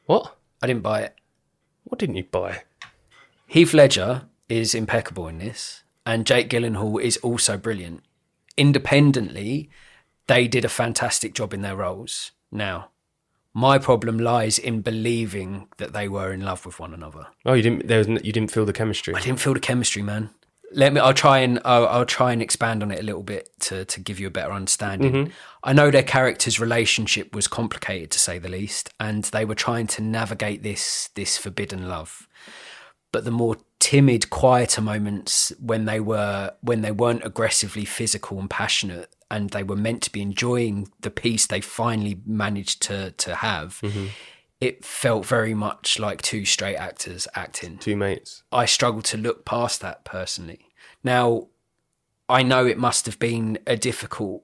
What?
I didn't buy it.
What didn't you buy?
Heath Ledger is impeccable in this, and Jake Gyllenhaal is also brilliant. Independently, they did a fantastic job in their roles. Now, my problem lies in believing that they were in love with one another.
Oh, you didn't feel the chemistry.
I didn't feel the chemistry, man. I'll try and expand on it a little bit to give you a better understanding.
Mm-hmm.
I know their characters' relationship was complicated, to say the least, and they were trying to navigate this forbidden love. But the more timid, quieter moments when they weren't aggressively physical and passionate, and they were meant to be enjoying the peace they finally managed to have, it felt very much like two straight actors acting.
Two mates.
I struggled to look past that personally. Now, I know it must have been a difficult...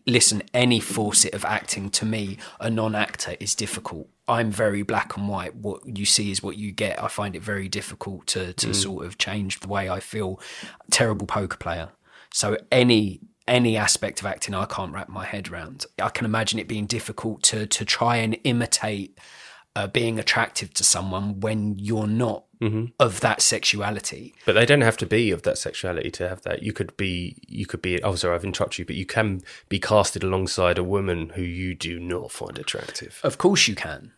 listen, any facet of acting, to me, a non-actor is difficult. I'm very black and white. What you see is what you get. I find it very difficult to sort of change the way I feel. Terrible poker player. So any aspect of acting I can't wrap my head around. I can imagine it being difficult to try and imitate being attractive to someone when you're not of that sexuality.
But they don't have to be of that sexuality to have that. You could be, oh, sorry, I've interrupted you, but you can be casted alongside a woman who you do not find attractive.
Of course you can.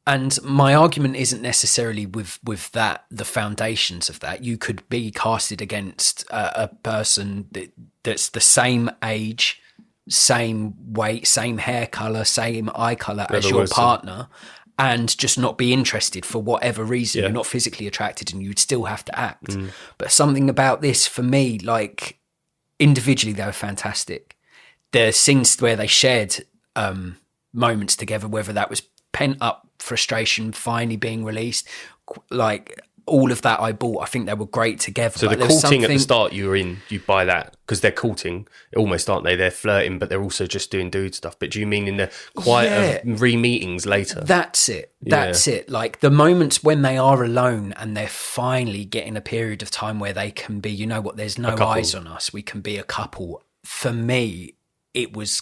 And my argument isn't necessarily with that, the foundations of that. You could be casted against a person that's the same age, same weight, same hair colour, same eye colour as your partner, and just not be interested for whatever reason. You're not physically attracted and you'd still have to act. But something about this, for me, like, individually they were fantastic. The scenes where they shared moments together, whether that was pent up frustration finally being released, like, all of that I bought. I think they were great together.
So the courting at the start, you buy that because they're courting almost, aren't they? They're flirting, but they're also just doing dude stuff. But do you mean in the quieter re-meetings later?
That's it. That's it. Like, the moments when they are alone and they're finally getting a period of time where they can be, you know what, there's no eyes on us, we can be a couple. For me, it was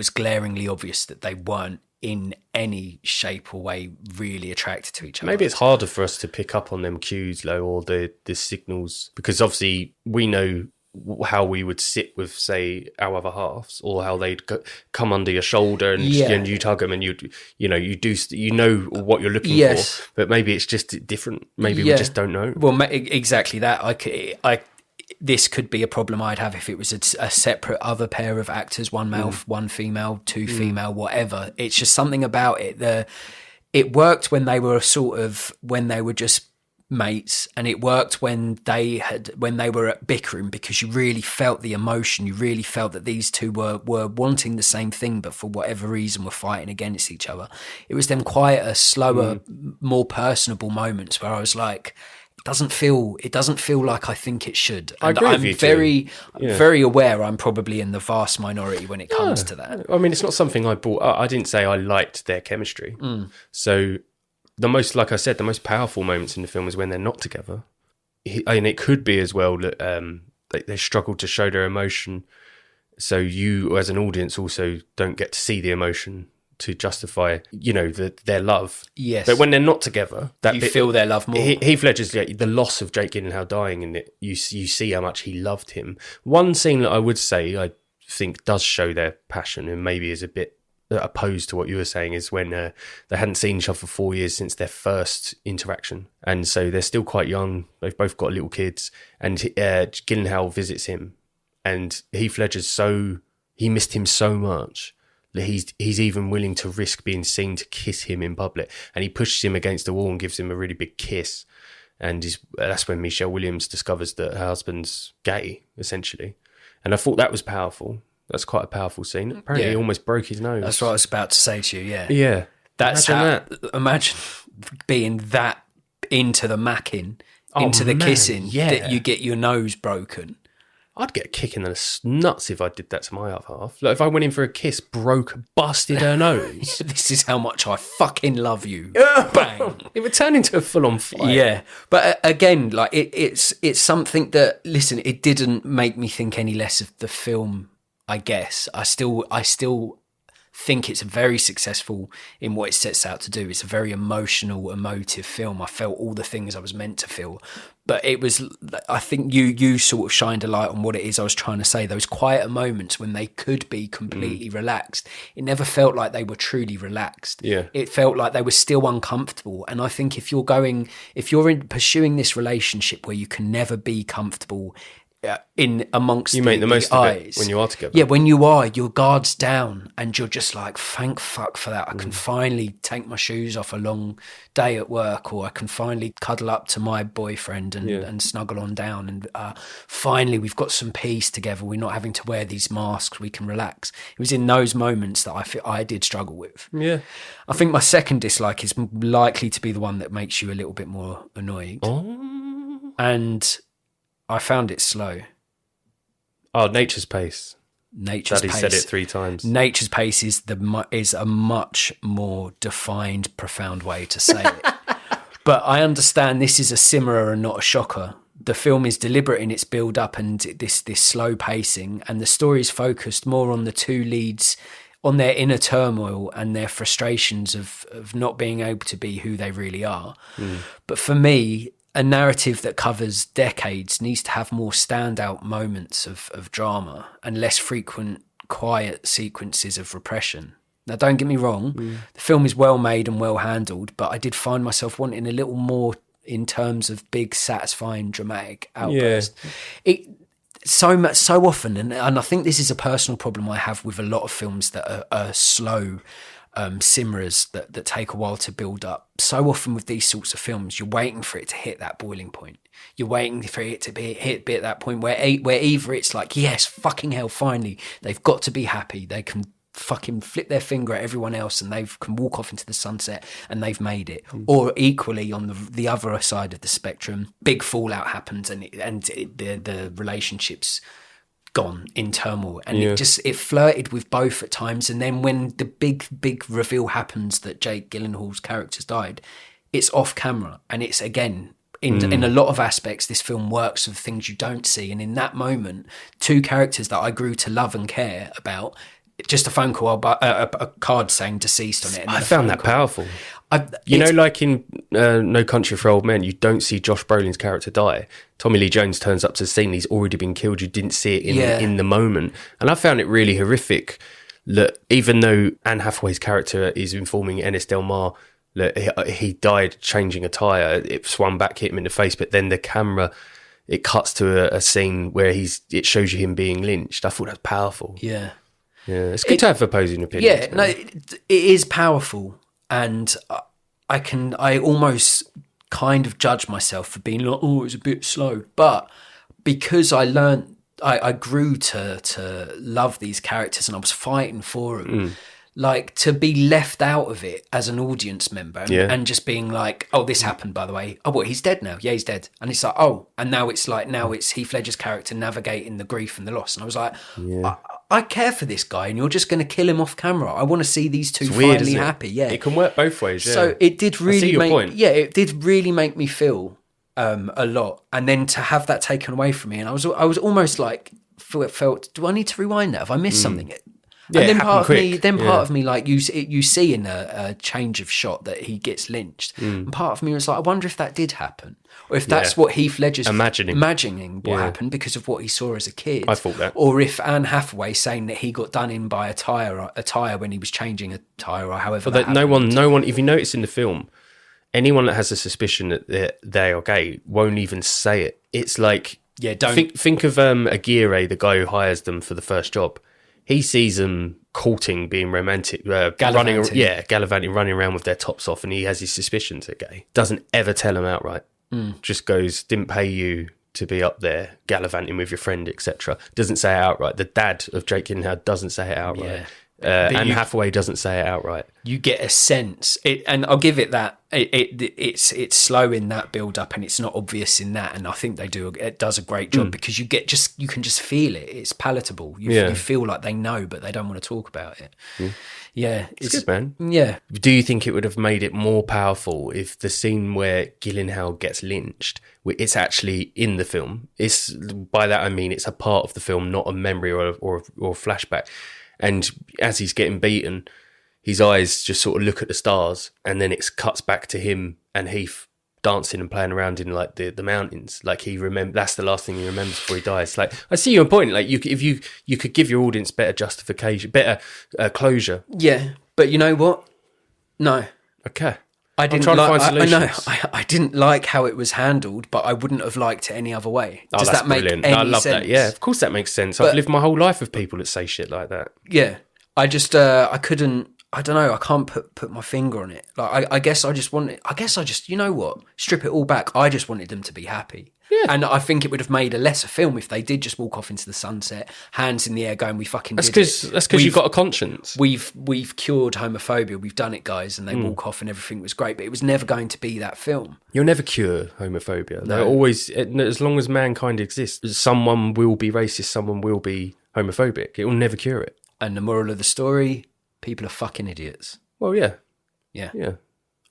glaringly obvious that they weren't in any shape or way really attracted to each other.
Maybe it's harder for us to pick up on them cues, though, or the signals, because obviously we know how we would sit with, say, our other halves, or how they'd come under your shoulder and you'd hug them, and you know what you're looking for. But maybe it's just different. Maybe we just don't know.
Well, exactly that. This could be a problem I'd have if it was a separate other pair of actors, one male, one female, two female, whatever. It's just something about it. It worked when they were when they were just mates, and it worked when they were at bickering, because you really felt the emotion. You really felt that these two were wanting the same thing, but for whatever reason were fighting against each other. It was them quieter, slower, more personable moments where I was like, it doesn't feel like I think it should. And
I agree
I'm very aware I'm probably in the vast minority when it comes to that.
I mean, it's not something I bought. I didn't say I liked their chemistry. So the most powerful moments in the film is when they're not together. And it could be as well that they struggle to show their emotion. So you, as an audience, also don't get to see the emotion to justify, their love.
Yes.
But when they're not together,
you feel their love more.
Heath Ledger's, the loss of Jake Gyllenhaal dying in it, you see how much he loved him. One scene that I would say I think does show their passion, and maybe is a bit opposed to what you were saying, is when they hadn't seen each other for 4 years since their first interaction, and so they're still quite young. They've both got little kids, and Gyllenhaal visits him, and Heath Ledger's he missed him so much that he's even willing to risk being seen to kiss him in public, and he pushes him against the wall and gives him a really big kiss, and that's when Michelle Williams discovers that her husband's gay, essentially. And I thought that was powerful. That's quite a powerful scene. Apparently he almost broke his nose.
That's what I was about to say to you,
Yeah.
Imagine being that into the macking, into the kissing, that you get your nose broken.
I'd get a kick in the nuts if I did that to my other half. Like, if I went in for a kiss, busted her nose.
This is how much I fucking love you. Bang.
It would turn into a full-on fight.
Yeah. But again, like, it's something that, listen, it didn't make me think any less of the film, I guess. I still think it's very successful in what it sets out to do. It's a very emotive film. I felt all the things I was meant to feel. But it was, I think you sort of shined a light on what it is I was trying to say. Those quieter moments when they could be completely relaxed. It never felt like they were truly relaxed.
Yeah.
It felt like they were still uncomfortable. And I think if you're pursuing this relationship where you can never be comfortable in amongst
you make the most
eyes,
of it when you are together.
Yeah, when you are, your guard's down and you're just like, thank fuck for that. I can finally take my shoes off a long day at work, or I can finally cuddle up to my boyfriend and snuggle on down, and finally we've got some peace together. We're not having to wear these masks. We can relax. It was in those moments that I did struggle with.
Yeah.
I think my second dislike is likely to be the one that makes you a little bit more annoyed.
Oh.
And I found it slow.
Oh, Nature's Pace.
Nature's
Daddy
Pace.
said it 3 times.
Nature's Pace is a much more defined, profound way to say it. But I understand this is a simmerer and not a shocker. The film is deliberate in its build-up and this slow pacing, and the story is focused more on the two leads, on their inner turmoil and their frustrations of not being able to be who they really are. But for me, a narrative that covers decades needs to have more standout moments of drama and less frequent, quiet sequences of repression. Now, don't get me wrong, the film is well made and well handled, but I did find myself wanting a little more in terms of big, satisfying, dramatic outbursts. Yeah. So often, and I think this is a personal problem I have with a lot of films that are slow simmerers that take a while to build up. So often with these sorts of films, you're waiting for it to hit that boiling point. You're waiting for it to be at that point where either it's like, yes, fucking hell, finally, they've got to be happy. They can fucking flip their finger at everyone else and they can walk off into the sunset and they've made it. Or equally on the other side of the spectrum, big fallout happens and the relationship's gone in turmoil, and it flirted with both at times. And then when the big reveal happens that Jake Gyllenhaal's character's died, it's off camera, and it's again in a lot of aspects this film works with things you don't see. And in that moment, two characters that I grew to love and care about, just a phone call, a card saying deceased on it. And
I found that powerful. Like in No Country for Old Men, you don't see Josh Brolin's character die. Tommy Lee Jones turns up to the scene, he's already been killed. You didn't see it in the moment. And I found it really horrific that even though Anne Hathaway's character is informing Ennis Del Mar that he died changing a tyre, it swung back, hit him in the face, but then the camera, it cuts to a scene where it shows you him being lynched. I thought that was powerful.
Yeah.
Yeah, it's good to have opposing opinions.
Yeah, no, it is powerful. And I almost kind of judge myself for being like, oh, it's a bit slow. But because I grew to love these characters and I was fighting for them, like to be left out of it as an audience member and just being like, oh, this happened, by the way. Oh, what, he's dead now? Yeah, he's dead. And it's like, oh, and now it's Heath Ledger's character navigating the grief and the loss. And I was like, I care for this guy and you're just going to kill him off camera. I want to see these two finally happy. Yeah.
It can work both ways. Yeah.
So it did really it did really make me feel a lot. And then to have that taken away from me, and I was almost like felt, do I need to rewind that? Have I missed something?
Yeah,
and then part of me, like you see in a change of shot that he gets lynched. And part of me was like, I wonder if that did happen, or if that's what Heath Ledger's imagining what happened because of what he saw as a kid.
I thought that,
or if Anne Hathaway saying that he got done in by a tire when he was changing a tire, or however.
But no one. If you notice in the film, anyone that has a suspicion that they are gay won't even say it. It's like, don't think of Aguirre, the guy who hires them for the first job. He sees them courting, being romantic, gallivanting, running around with their tops off, and he has his suspicions they're gay. Doesn't ever tell them outright. Just goes, didn't pay you to be up there gallivanting with your friend, etc. Doesn't say it outright. The dad of Jake Gyllenhaal doesn't say it outright. Anne Hathaway doesn't say it outright.
You get a sense, and I'll give it that. It's slow in that build up, and it's not obvious in that. And I think it does a great job because you can just feel it. It's palatable. You feel like they know, but they don't want to talk about it. Yeah,
it's good, man.
Yeah.
Do you think it would have made it more powerful if the scene where Gyllenhaal gets lynched, it's actually in the film? By that I mean it's a part of the film, not a memory or a flashback. And as he's getting beaten, his eyes just sort of look at the stars, and then it cuts back to him and Heath dancing and playing around in like the mountains. Like that's the last thing he remembers before he dies. Like, I see your point. Like if you could give your audience better justification, better closure.
Yeah, but you know what? No.
Okay.
I didn't like how it was handled, but I wouldn't have liked it any other way. Does that make any sense? I love that.
Yeah, of course that makes sense. I've lived my whole life with people that say shit like that.
Yeah, I just I couldn't. I don't know. I can't put my finger on it. Like I guess I just you know what? Strip it all back. I just wanted them to be happy. Yeah. And I think it would have made a lesser film if they did just walk off into the sunset, hands in the air, going, "We fucking did it."
That's because you've got a conscience.
We've cured homophobia. We've done it, guys. And they walk off, and everything was great. But it was never going to be that film.
You'll never cure homophobia. No. Always, as long as mankind exists, someone will be racist. Someone will be homophobic. It will never cure it.
And the moral of the story: people are fucking idiots.
Well, yeah.
Yeah.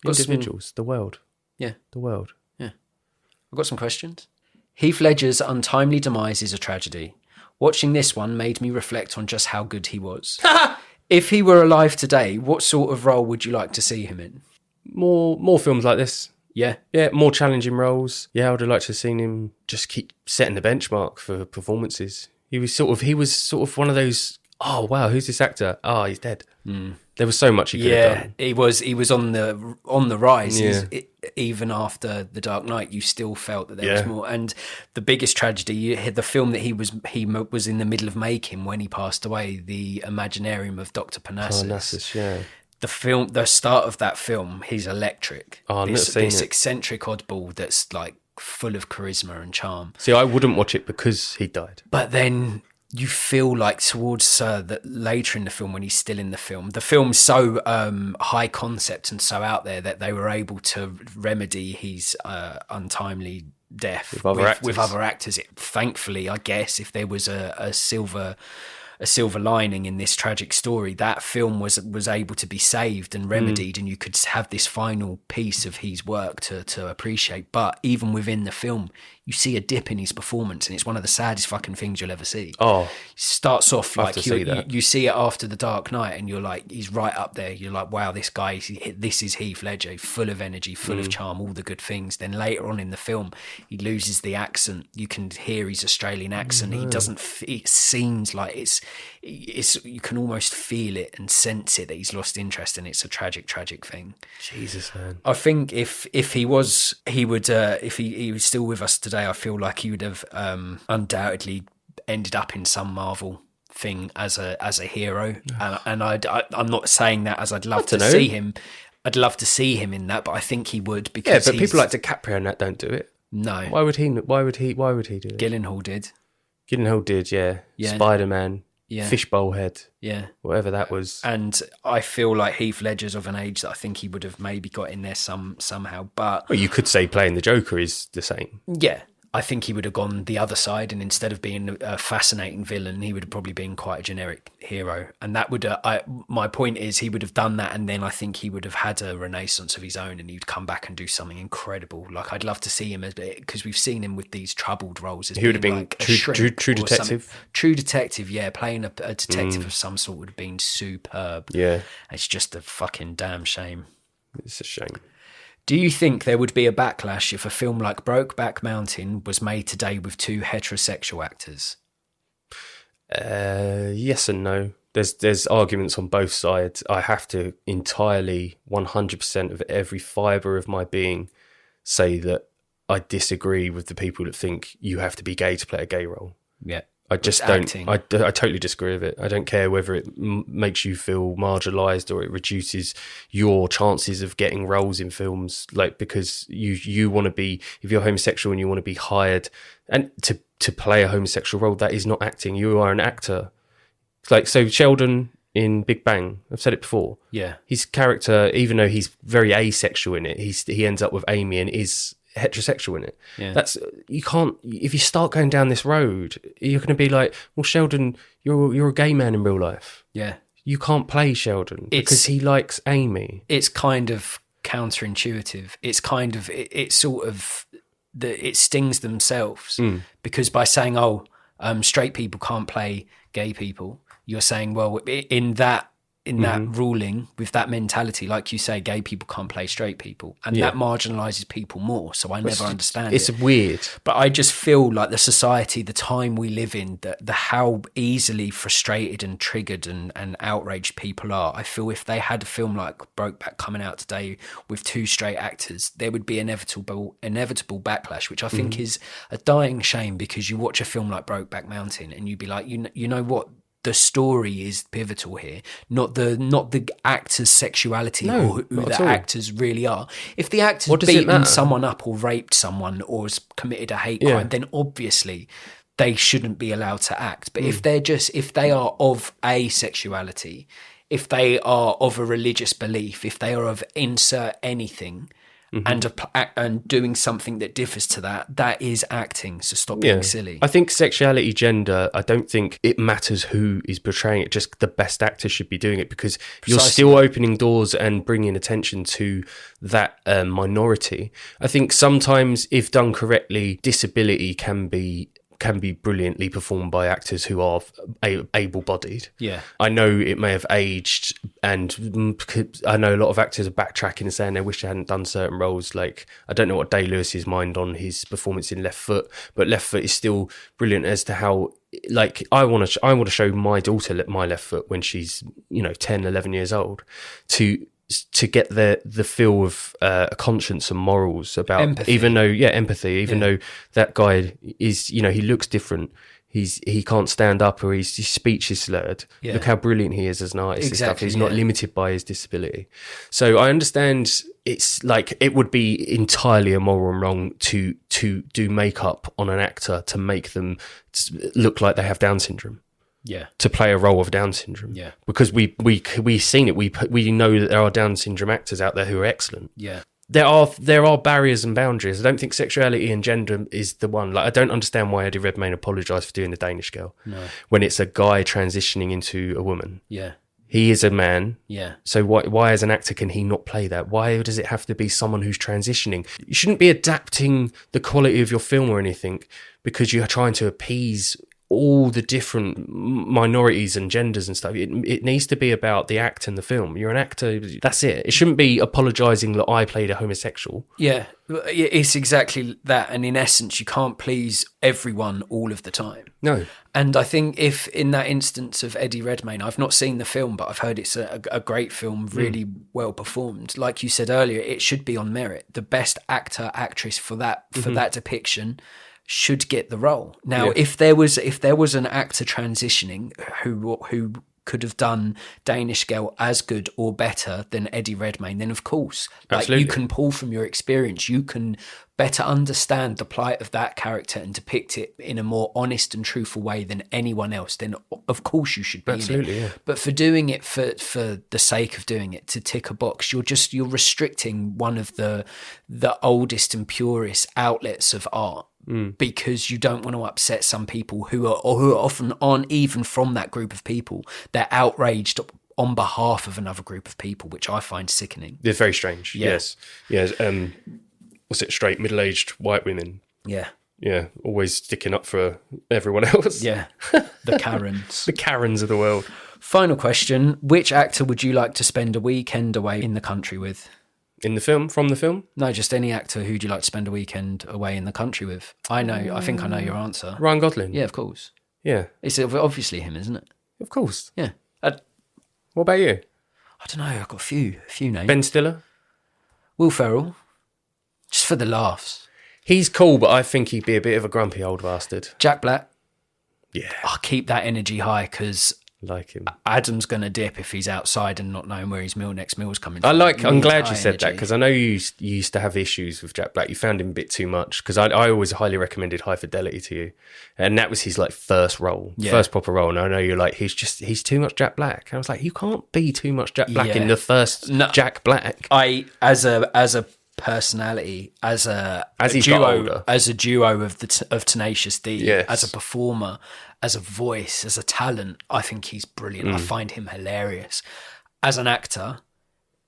Individuals, the world.
Yeah.
The world.
Yeah. I've got some questions. Heath Ledger's untimely demise is a tragedy. Watching this one made me reflect on just how good he was. If he were alive today, what sort of role would you like to see him in?
More films like this.
Yeah.
Yeah, more challenging roles. Yeah, I would have liked to have seen him just keep setting the benchmark for performances. He was sort of one of those, oh, wow, who's this actor? Oh, he's dead. There was so much he could have done.
He was on the rise.
Yeah.
Even after The Dark Knight, you still felt that there was more. And the biggest tragedy, the film that he was in the middle of making when he passed away, the Imaginarium of Dr. Parnassus. The start of that film, he's electric.
Oh,
this eccentric oddball that's like full of charisma and charm.
See, I wouldn't watch it because he died.
But then you feel like towards that later in the film, when he's still in the film's so high concept and so out there that they were able to remedy his untimely death with other actors. Thankfully, I guess, if there was a silver lining in this tragic story, that film was able to be saved and remedied, and you could have this final piece of his work to appreciate. But even within the film, you see a dip in his performance, and it's one of the saddest fucking things you'll ever see.
Oh,
it starts off like you see it after The Dark Knight, and you're like, he's right up there. You're like, wow, this is Heath Ledger, full of energy, full of charm, all the good things. Then later on in the film, he loses the accent. You can hear his Australian accent. He doesn't. It seems like it's. You can almost feel it and sense it that he's lost interest, and it's a tragic thing.
Jesus, man.
I think if he was still with us today, I feel like he would have undoubtedly ended up in some Marvel thing as a hero. And I'm not saying that as I'd love to see him. I'd love to see him in that, but I think he would, because
but people like DiCaprio and that don't do it.
No.
Why would he do it?
Gyllenhaal did.
Gyllenhaal did, yeah. Spider-Man.
Yeah.
Fishbowl head.
Yeah.
Whatever that was.
And I feel like Heath Ledger's of an age that I think he would have maybe got in there somehow. But
well, you could say playing the Joker is the same.
Yeah. I think he would have gone the other side, and instead of being a fascinating villain, he would have probably been quite a generic hero. And that would, my point is, he would have done that, and then I think he would have had a renaissance of his own, and he'd come back and do something incredible. Like, I'd love to see him, because we've seen him with these troubled roles. He would have been like
true detective.
True detective, yeah. Playing a detective of some sort would have been superb.
Yeah.
It's just a fucking damn shame.
It's a shame.
Do you think there would be a backlash if a film like Brokeback Mountain was made today with two heterosexual actors?
Yes and no. There's arguments on both sides. I have to entirely 100% of every fibre of my being say that I disagree with the people that think you have to be gay to play a gay role.
Yeah.
I just don't. I totally disagree with it. I don't care whether it makes you feel marginalised or it reduces your chances of getting roles in films. Like, because you want to be, if you're homosexual and you want to be hired and to play a homosexual role, that is not acting. You are an actor. Like, so Sheldon in Big Bang, I've said it before.
Yeah, his
character, even though he's very asexual in it, he ends up with Amy and is heterosexual in it.
Yeah.
That's, you can't, if you start going down this road, you're going to be like, well, Sheldon, you're a gay man in real life.
Yeah.
You can't play Sheldon because he likes Amy.
It's kind of counterintuitive. It's kind of, it's sort of, it stings themselves because by saying, straight people can't play gay people, you're saying, well, in that ruling, with that mentality, like you say, gay people can't play straight people, and that marginalises people more. So I never understand
it's weird.
But I just feel like the society, the time we live in, the how easily frustrated and triggered and outraged people are. I feel if they had a film like Brokeback coming out today with two straight actors, there would be inevitable backlash, which I think is a dying shame, because you watch a film like Brokeback Mountain and you'd be like, you know what? The story is pivotal here, not the actor's sexuality or who the actors really are. If the actor's beaten someone up or raped someone or has committed a hate crime, then obviously they shouldn't be allowed to act. But if they are of a sexuality, if they are of a religious belief, if they are of insert anything, and doing something that differs to that is acting. So stop being silly.
I think sexuality, gender, I don't think it matters who is portraying it. Just the best actor should be doing it, because you're still opening doors and bringing attention to that minority. I think sometimes, if done correctly, disability can be can be brilliantly performed by actors who are able-bodied.
Yeah.
I know it may have aged, and I know a lot of actors are backtracking and saying they wish they hadn't done certain roles. Like, I don't know what Day-Lewis's mind on his performance in Left Foot, but Left Foot is still brilliant as to how, like, I want to show my daughter my Left Foot when she's 10, 11 years old, to get the feel of a conscience and morals about empathy. Even though that guy is, he looks different, he can't stand up, or his speech is slurred. Look how brilliant he is as an artist. Exactly, and stuff. He's not limited by his disability. So I understand it's like it would be entirely immoral and wrong to do makeup on an actor to make them look like they have Down syndrome.
Yeah,
to play a role of Down syndrome. Yeah, because we've seen it. We know that there are Down syndrome actors out there who are excellent.
Yeah,
there are barriers and boundaries. I don't think sexuality and gender is the one. Like, I don't understand why Eddie Redmayne apologised for doing the Danish Girl when it's a guy transitioning into a woman.
Yeah,
he is a man.
Yeah,
so why as an actor can he not play that? Why does it have to be someone who's transitioning? You shouldn't be adapting the quality of your film or anything because you're trying to appease all the different minorities and genders and stuff. It needs to be about the act and the film. You're an actor, that's it. It shouldn't be apologising that I played a homosexual.
Yeah, it's exactly that. And in essence, you can't please everyone all of the time.
No.
And I think if in that instance of Eddie Redmayne, I've not seen the film, but I've heard it's a great film, really well performed. Like you said earlier, it should be on merit. The best actor, actress for that depiction should get the role. Now, if there was an actor transitioning who could have done Danish Girl as good or better than Eddie Redmayne, then of course, like, you can pull from your experience, you can better understand the plight of that character and depict it in a more honest and truthful way than anyone else, then of course you should be in it. Yeah. But for doing it for the sake of doing it, to tick a box, you're restricting one of the oldest and purest outlets of art. Because you don't want to upset some people who often aren't even from that group of people. They're outraged on behalf of another group of people, which I find sickening.
It's very strange. Yeah. Yes. What's it? Straight middle-aged white women.
Yeah.
Yeah. Always sticking up for everyone else.
Yeah. The Karens.
The Karens of the world.
Final question: which actor would you like to spend a weekend away in the country with?
In the film? From the film?
No, just any actor who'd you like to spend a weekend away in the country with? I think I know your answer.
Ryan Gosling?
Yeah, of course.
Yeah.
It's obviously him, isn't it?
Of course.
Yeah.
What about you?
I don't know, I've got a few names.
Ben Stiller?
Will Ferrell. Just for the laughs.
He's cool, but I think he'd be a bit of a grumpy old bastard.
Jack Black.
Yeah.
I'll keep that energy high because
like him.
Adam's going to dip if he's outside and not knowing where his next meal's coming from.
I'm glad you said that because I know you used to have issues with Jack Black. You found him a bit too much because I always highly recommended High Fidelity to you. And that was his like first proper role. And I know you're like, he's too much Jack Black. And I was like, you can't be too much Jack Black in the first Jack Black.
As a personality, as a duo of Tenacious D, as a performer, as a voice, as a talent, I think he's brilliant. I find him hilarious. As an actor,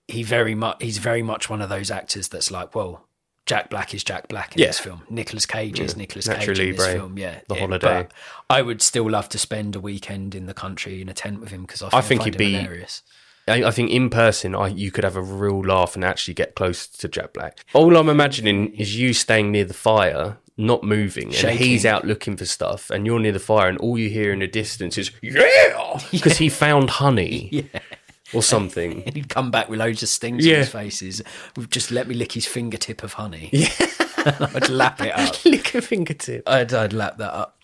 he's very much one of those actors that's like, well, Jack Black is Jack Black in this film. Nicolas Cage is Nicolas Cage in this film. Yeah,
The Holiday.
But I would still love to spend a weekend in the country in a tent with him because I think he'd be hilarious.
I think in person, you could have a real laugh and actually get close to Jack Black. All I'm imagining is you staying near the fire, not moving, shaking. And he's out looking for stuff, and you're near the fire, and all you hear in the distance is, yeah! Because he found honey. Yeah. Or something.
And he'd come back with loads of stings on his faces. Just let me lick his fingertip of honey. Yeah. I'd lap it up.
Lick a fingertip.
I'd lap that up.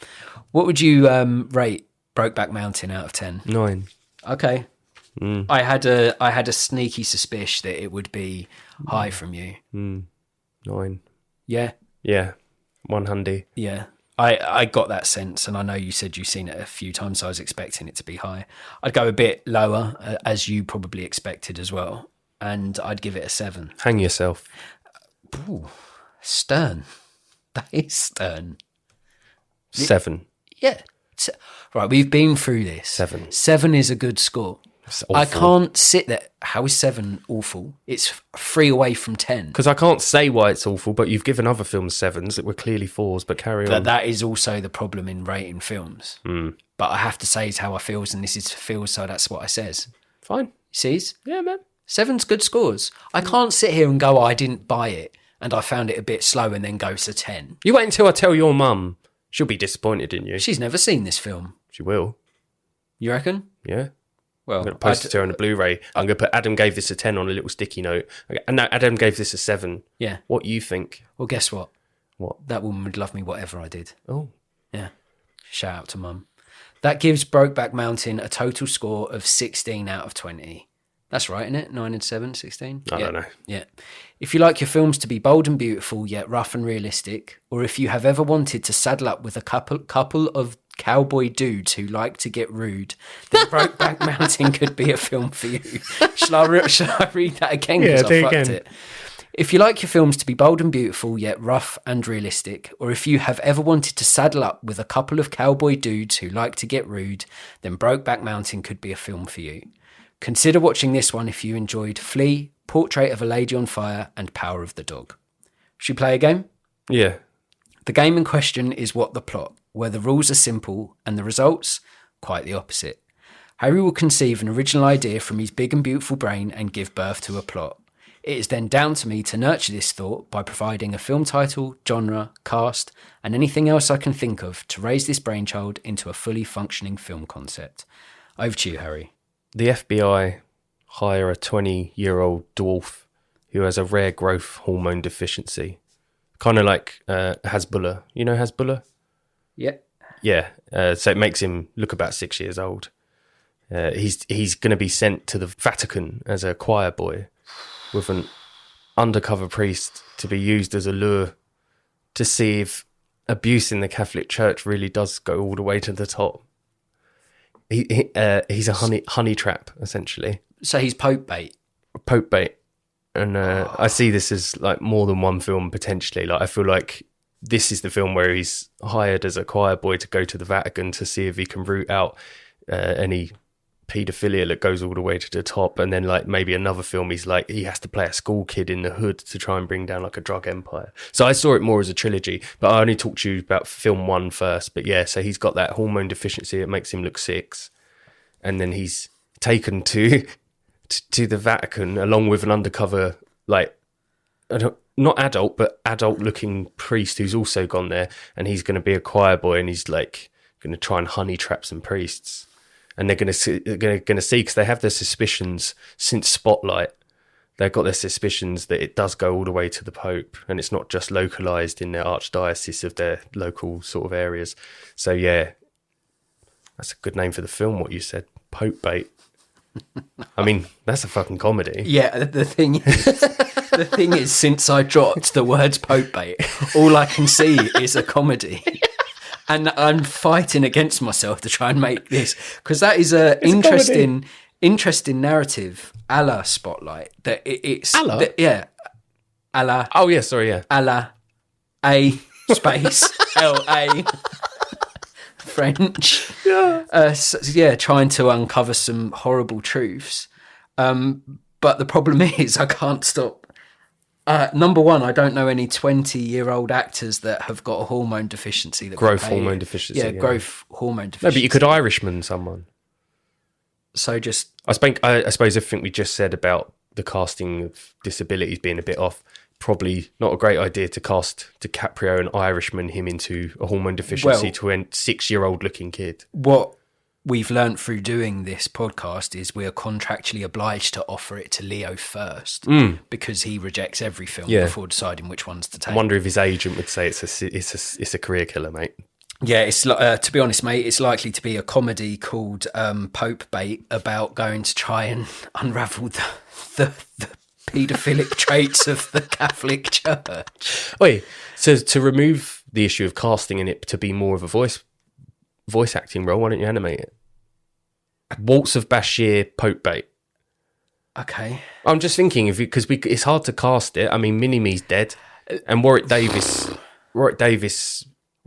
What would you rate Brokeback Mountain out of 10?
9.
Okay. I had a sneaky suspicion that it would be high from you.
9.
Yeah.
Yeah. 100.
Yeah. I got that sense, and I know you said you've seen it a few times, so I was expecting it to be high. I'd go a bit lower, as you probably expected as well, and I'd give it a 7.
Hang yourself.
Ooh, stern. That is stern.
7.
Yeah. Right, we've been through this.
7.
7 is a good score. I can't sit there. How is 7 awful? It's 3 away from 10.
Because I can't say why it's awful, but you've given other films 7s that were clearly 4s, but carry on.
But that is also the problem in rating films. But I have to say is how I feels, and this is feels, so that's what I says.
Fine.
Sees?
Yeah, man.
7's good scores. I can't sit here and go, I didn't buy it, and I found it a bit slow, and then go to 10.
You wait until I tell your mum. She'll be disappointed in you.
She's never seen this film.
She will.
You reckon?
Yeah.
Well,
I'm going to post it to her on a Blu-ray. I'm going to put Adam gave this a 10 on a little sticky note. And no, Adam gave this a 7.
Yeah.
What you think?
Well, guess what?
What?
That woman would love me whatever I did.
Oh.
Yeah. Shout out to Mum. That gives Brokeback Mountain a total score of 16 out of 20. That's right, isn't it? 9 and 7, 16?
I don't know.
Yeah. If you like your films to be bold and beautiful, yet rough and realistic, or if you have ever wanted to saddle up with a couple of cowboy dudes who like to get rude, then Brokeback Mountain could be a film for you. Shall I read that again?
Yeah,
do it. If you like your films to be bold and beautiful, yet rough and realistic, or if you have ever wanted to saddle up with a couple of cowboy dudes who like to get rude, then Brokeback Mountain could be a film for you. Consider watching this one if you enjoyed Flea, Portrait of a Lady on Fire, and Power of the Dog. Should we play a game?
Yeah.
The game in question is What the Plot, where the rules are simple and the results quite the opposite. Harry will conceive an original idea from his big and beautiful brain and give birth to a plot. It is then down to me to nurture this thought by providing a film title, genre, cast, and anything else I can think of to raise this brainchild into a fully functioning film concept. Over to you, Harry.
The FBI hire a 20-year-old dwarf who has a rare growth hormone deficiency. Kind of like Hasbulla. You know Hasbulla?
Yeah.
Yeah. So it makes him look about 6 years old. He's going to be sent to the Vatican as a choir boy with an undercover priest to be used as a lure to see if abuse in the Catholic Church really does go all the way to the top. He's a honey trap, essentially.
So he's Pope bait.
Pope bait. And I see this as like more than one film potentially. Like I feel like this is the film where he's hired as a choir boy to go to the Vatican to see if he can root out any paedophilia that goes all the way to the top. And then like maybe another film he's like he has to play a school kid in the hood to try and bring down like a drug empire. So I saw it more as a trilogy, but I only talked to you about film 1 first. But yeah, so he's got that hormone deficiency. It makes him look 6. And then he's taken to the Vatican along with an undercover, like, not adult, but adult-looking priest who's also gone there, and he's going to be a choir boy, and he's like going to try and honey trap some priests, and they're going to see because they have their suspicions since Spotlight. They've got their suspicions that it does go all the way to the Pope, and it's not just localized in their archdiocese of their local sort of areas. So yeah, that's a good name for the film. What you said, Pope bait. I mean, that's a fucking comedy.
Yeah, the thing is, since I dropped the words Pope bait, all I can see is a comedy. And I'm fighting against myself to try and make this, because that is a interesting narrative, a la Spotlight. That it's
a la?
Yeah, a la.
Oh yeah, sorry, yeah.
A la A space L-A. French. Yeah. Trying to uncover some horrible truths. But the problem is I can't stop. Number one, I don't know any 20-year-old actors that have got a hormone deficiency.
Growth hormone deficiency.
Yeah, growth hormone deficiency.
No, but you could Irishman someone.
So just...
I suppose everything we just said about the casting of disabilities being a bit off, probably not a great idea to cast DiCaprio and Irishman him into a hormone deficiency to a 6-year-old looking kid.
What we've learnt through doing this podcast is we are contractually obliged to offer it to Leo first because he rejects every film before deciding which ones to take.
I wonder if his agent would say it's a career killer, mate.
Yeah, it's to be honest, mate, it's likely to be a comedy called Pope Bait about going to try and unravel the paedophilic traits of the Catholic Church.
Wait, so to remove the issue of casting in it to be more of a voice acting role, why don't you animate it? Waltz of Bashir, Pope Bait.
Okay.
I'm just thinking because it's hard to cast it. I mean, Mini-Me's dead, and Warwick Davis.
Well,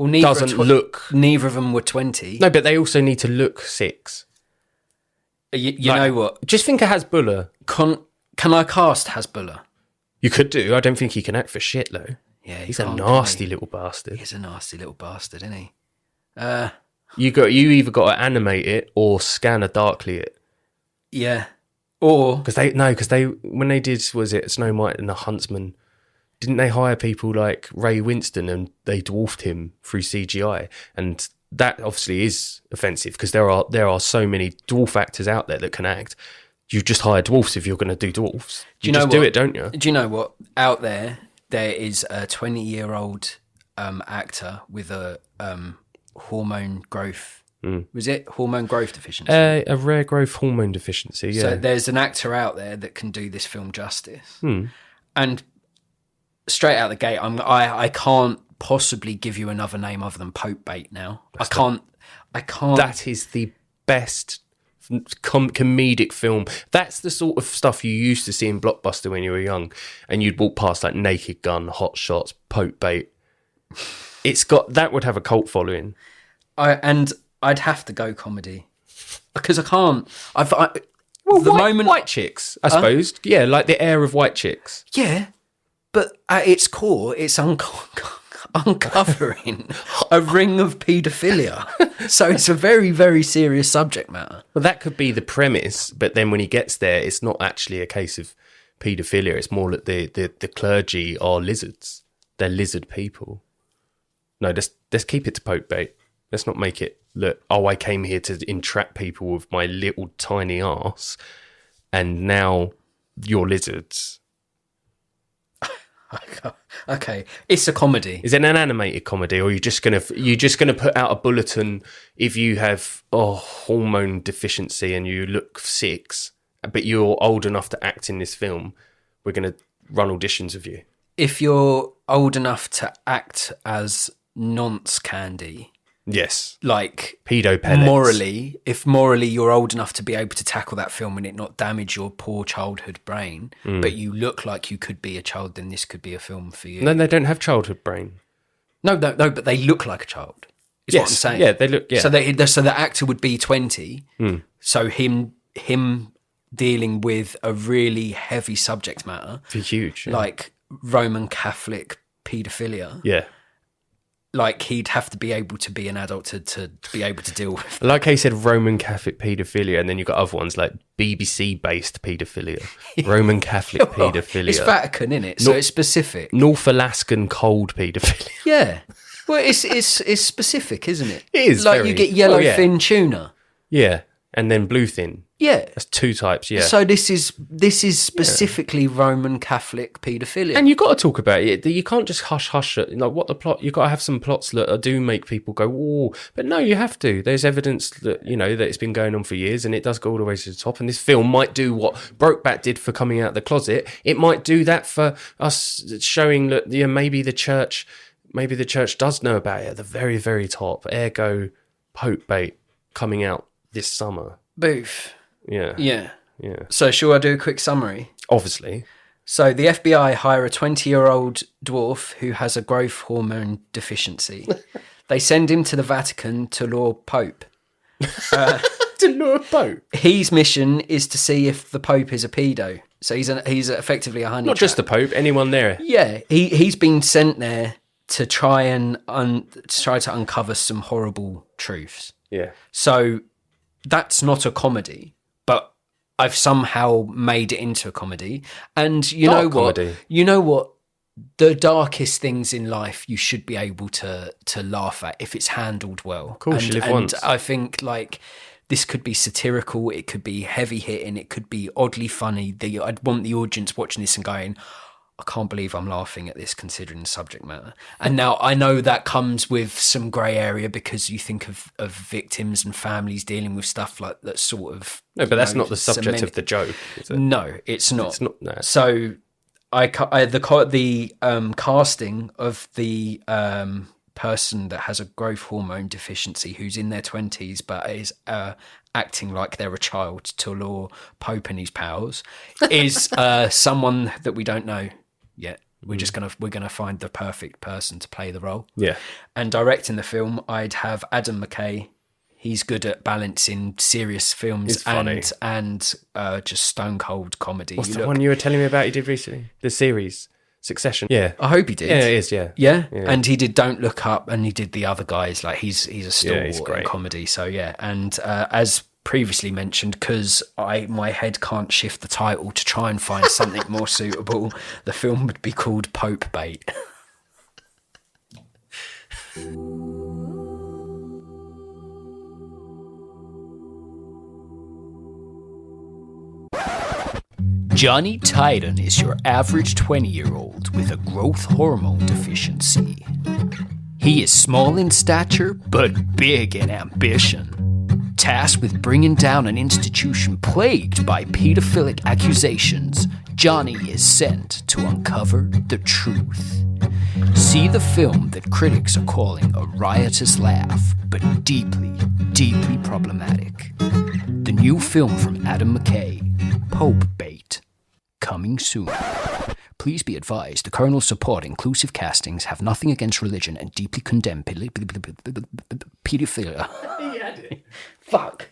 doesn't look.
Neither of them were 20.
No, but they also need to look 6.
You know what?
Just think of Hasbulla.
Can I cast Hasbulla?
You could do. I don't think he can act for shit, though.
Yeah,
he's a nasty little bastard.
He's a nasty little bastard, isn't he?
You either got to animate it or scanner darkly it.
Yeah. Or...
Because they when they did, was it Snow White and the Huntsman, didn't they hire people like Ray Winston and they dwarfed him through CGI? And that obviously is offensive because there are so many dwarf actors out there that can act. You just hire dwarfs if you're going to do dwarfs. You just do it, don't you?
Do you know what? Out there is a 20-year-old actor with a hormone growth... Was it hormone growth deficiency?
A rare growth hormone deficiency, yeah.
So there's an actor out there that can do this film justice. And straight out the gate, I can't possibly give you another name other than Pope Bait now. I can't.
That is the best comedic film. That's the sort of stuff you used to see in Blockbuster when you were young, and you'd walk past like Naked Gun, Hot Shots, Pope Bait. That would have a cult following.
I'd have to go comedy because I can't.
White chicks, I suppose. Yeah, like the air of White Chicks.
Yeah, but at its core, it's uncovering a ring of paedophilia. So it's a very, very serious subject matter.
Well, that could be the premise, but then when he gets there, it's not actually a case of paedophilia. It's more that the clergy are lizards. They're lizard people. No, let's keep it to Pope Bait. Let's not make it look, I came here to entrap people with my little tiny arse, and now you're lizards.
Okay, it's a comedy.
Is it an animated comedy, or are you just gonna put out a bulletin if you have hormone deficiency and you look 6, but you're old enough to act in this film? We're gonna run auditions of you.
If you're old enough to act as nonce candy.
Yes.
Like
pedo pellets.
If morally you're old enough to be able to tackle that film and it not damage your poor childhood brain, but you look like you could be a child, then this could be a film for you.
No, they don't have childhood brain.
No, but they look like a child. Is what I'm saying.
Yeah, they look. Yeah.
So the actor would be 20. So him dealing with a really heavy subject matter,
huge,
like Roman Catholic paedophilia.
Yeah.
Like, he'd have to be able to be an adult to be able to deal with that.
Like I said, Roman Catholic paedophilia, and then you've got other ones like BBC-based paedophilia, Roman Catholic paedophilia.
It's Vatican, isn't it? So it's specific.
North Alaskan cold paedophilia.
Yeah. Well, it's specific, isn't it?
It is.
Like, you get yellowfin tuna.
Yeah. And then bluefin.
Yeah.
That's 2 types, yeah.
So this is specifically Roman Catholic paedophilia.
And you've got to talk about it. You can't just hush it. Like, what the plot? You've got to have some plots that do make people go, oh. But no, you have to. There's evidence that, that it's been going on for years, and it does go all the way to the top. And this film might do what Brokeback did for coming out of the closet. It might do that for us, showing that maybe the church does know about it at the very, very top. Ergo, Pope Bait coming out this summer.
Boof.
Yeah.
Yeah.
Yeah.
So shall I do a quick summary?
Obviously.
So the FBI hire a 20-year-old dwarf who has a growth hormone deficiency. They send him to the Vatican to lure Pope.
To lure Pope?
His mission is to see if the Pope is a pedo. So he's effectively a honey
Not
trap.
just the Pope, anyone there.
Yeah. He's been sent there to try to uncover some horrible truths.
Yeah.
So that's not a comedy, but I've somehow made it into a comedy. And you know what? You know what? The darkest things in life you should be able to laugh at if it's handled well.
Of course, you live once.
And I think like this could be satirical, it could be heavy hitting, it could be oddly funny. I'd want the audience watching this and going, I can't believe I'm laughing at this considering the subject matter. And now I know that comes with some grey area because you think of victims and families dealing with stuff like that sort of...
No, but that's not the subject of the joke, is it?
No, it's not.
It's not. No.
So the casting of the person that has a growth hormone deficiency who's in their 20s but is acting like they're a child to lure Pope and his pals is someone that we don't know yet. We're gonna find the perfect person to play the role.
Yeah.
And directing the film, I'd have Adam McKay. He's good at balancing serious films and just stone cold comedy.
What's the one you were telling me about he did recently? The series, Succession. Yeah.
I hope he did.
Yeah, it is, yeah.
Yeah? And he did Don't Look Up, and he did the other guys. Like, he's a stalwart in comedy. So, yeah. And as previously mentioned, because my head can't shift the title to try and find something more suitable, the film would be called Pope Bait. Johnny Titan is your average 20-year-old with a growth hormone deficiency. He is small in stature, but big in ambition. Tasked with bringing down an institution plagued by pedophilic accusations, Johnny is sent to uncover the truth. See the film that critics are calling a riotous laugh, but deeply, deeply problematic. The new film from Adam McKay, Pope Bait, coming soon. Please be advised, the Kernels support inclusive castings, have nothing against religion, and deeply condemn pedophilia. Fuck.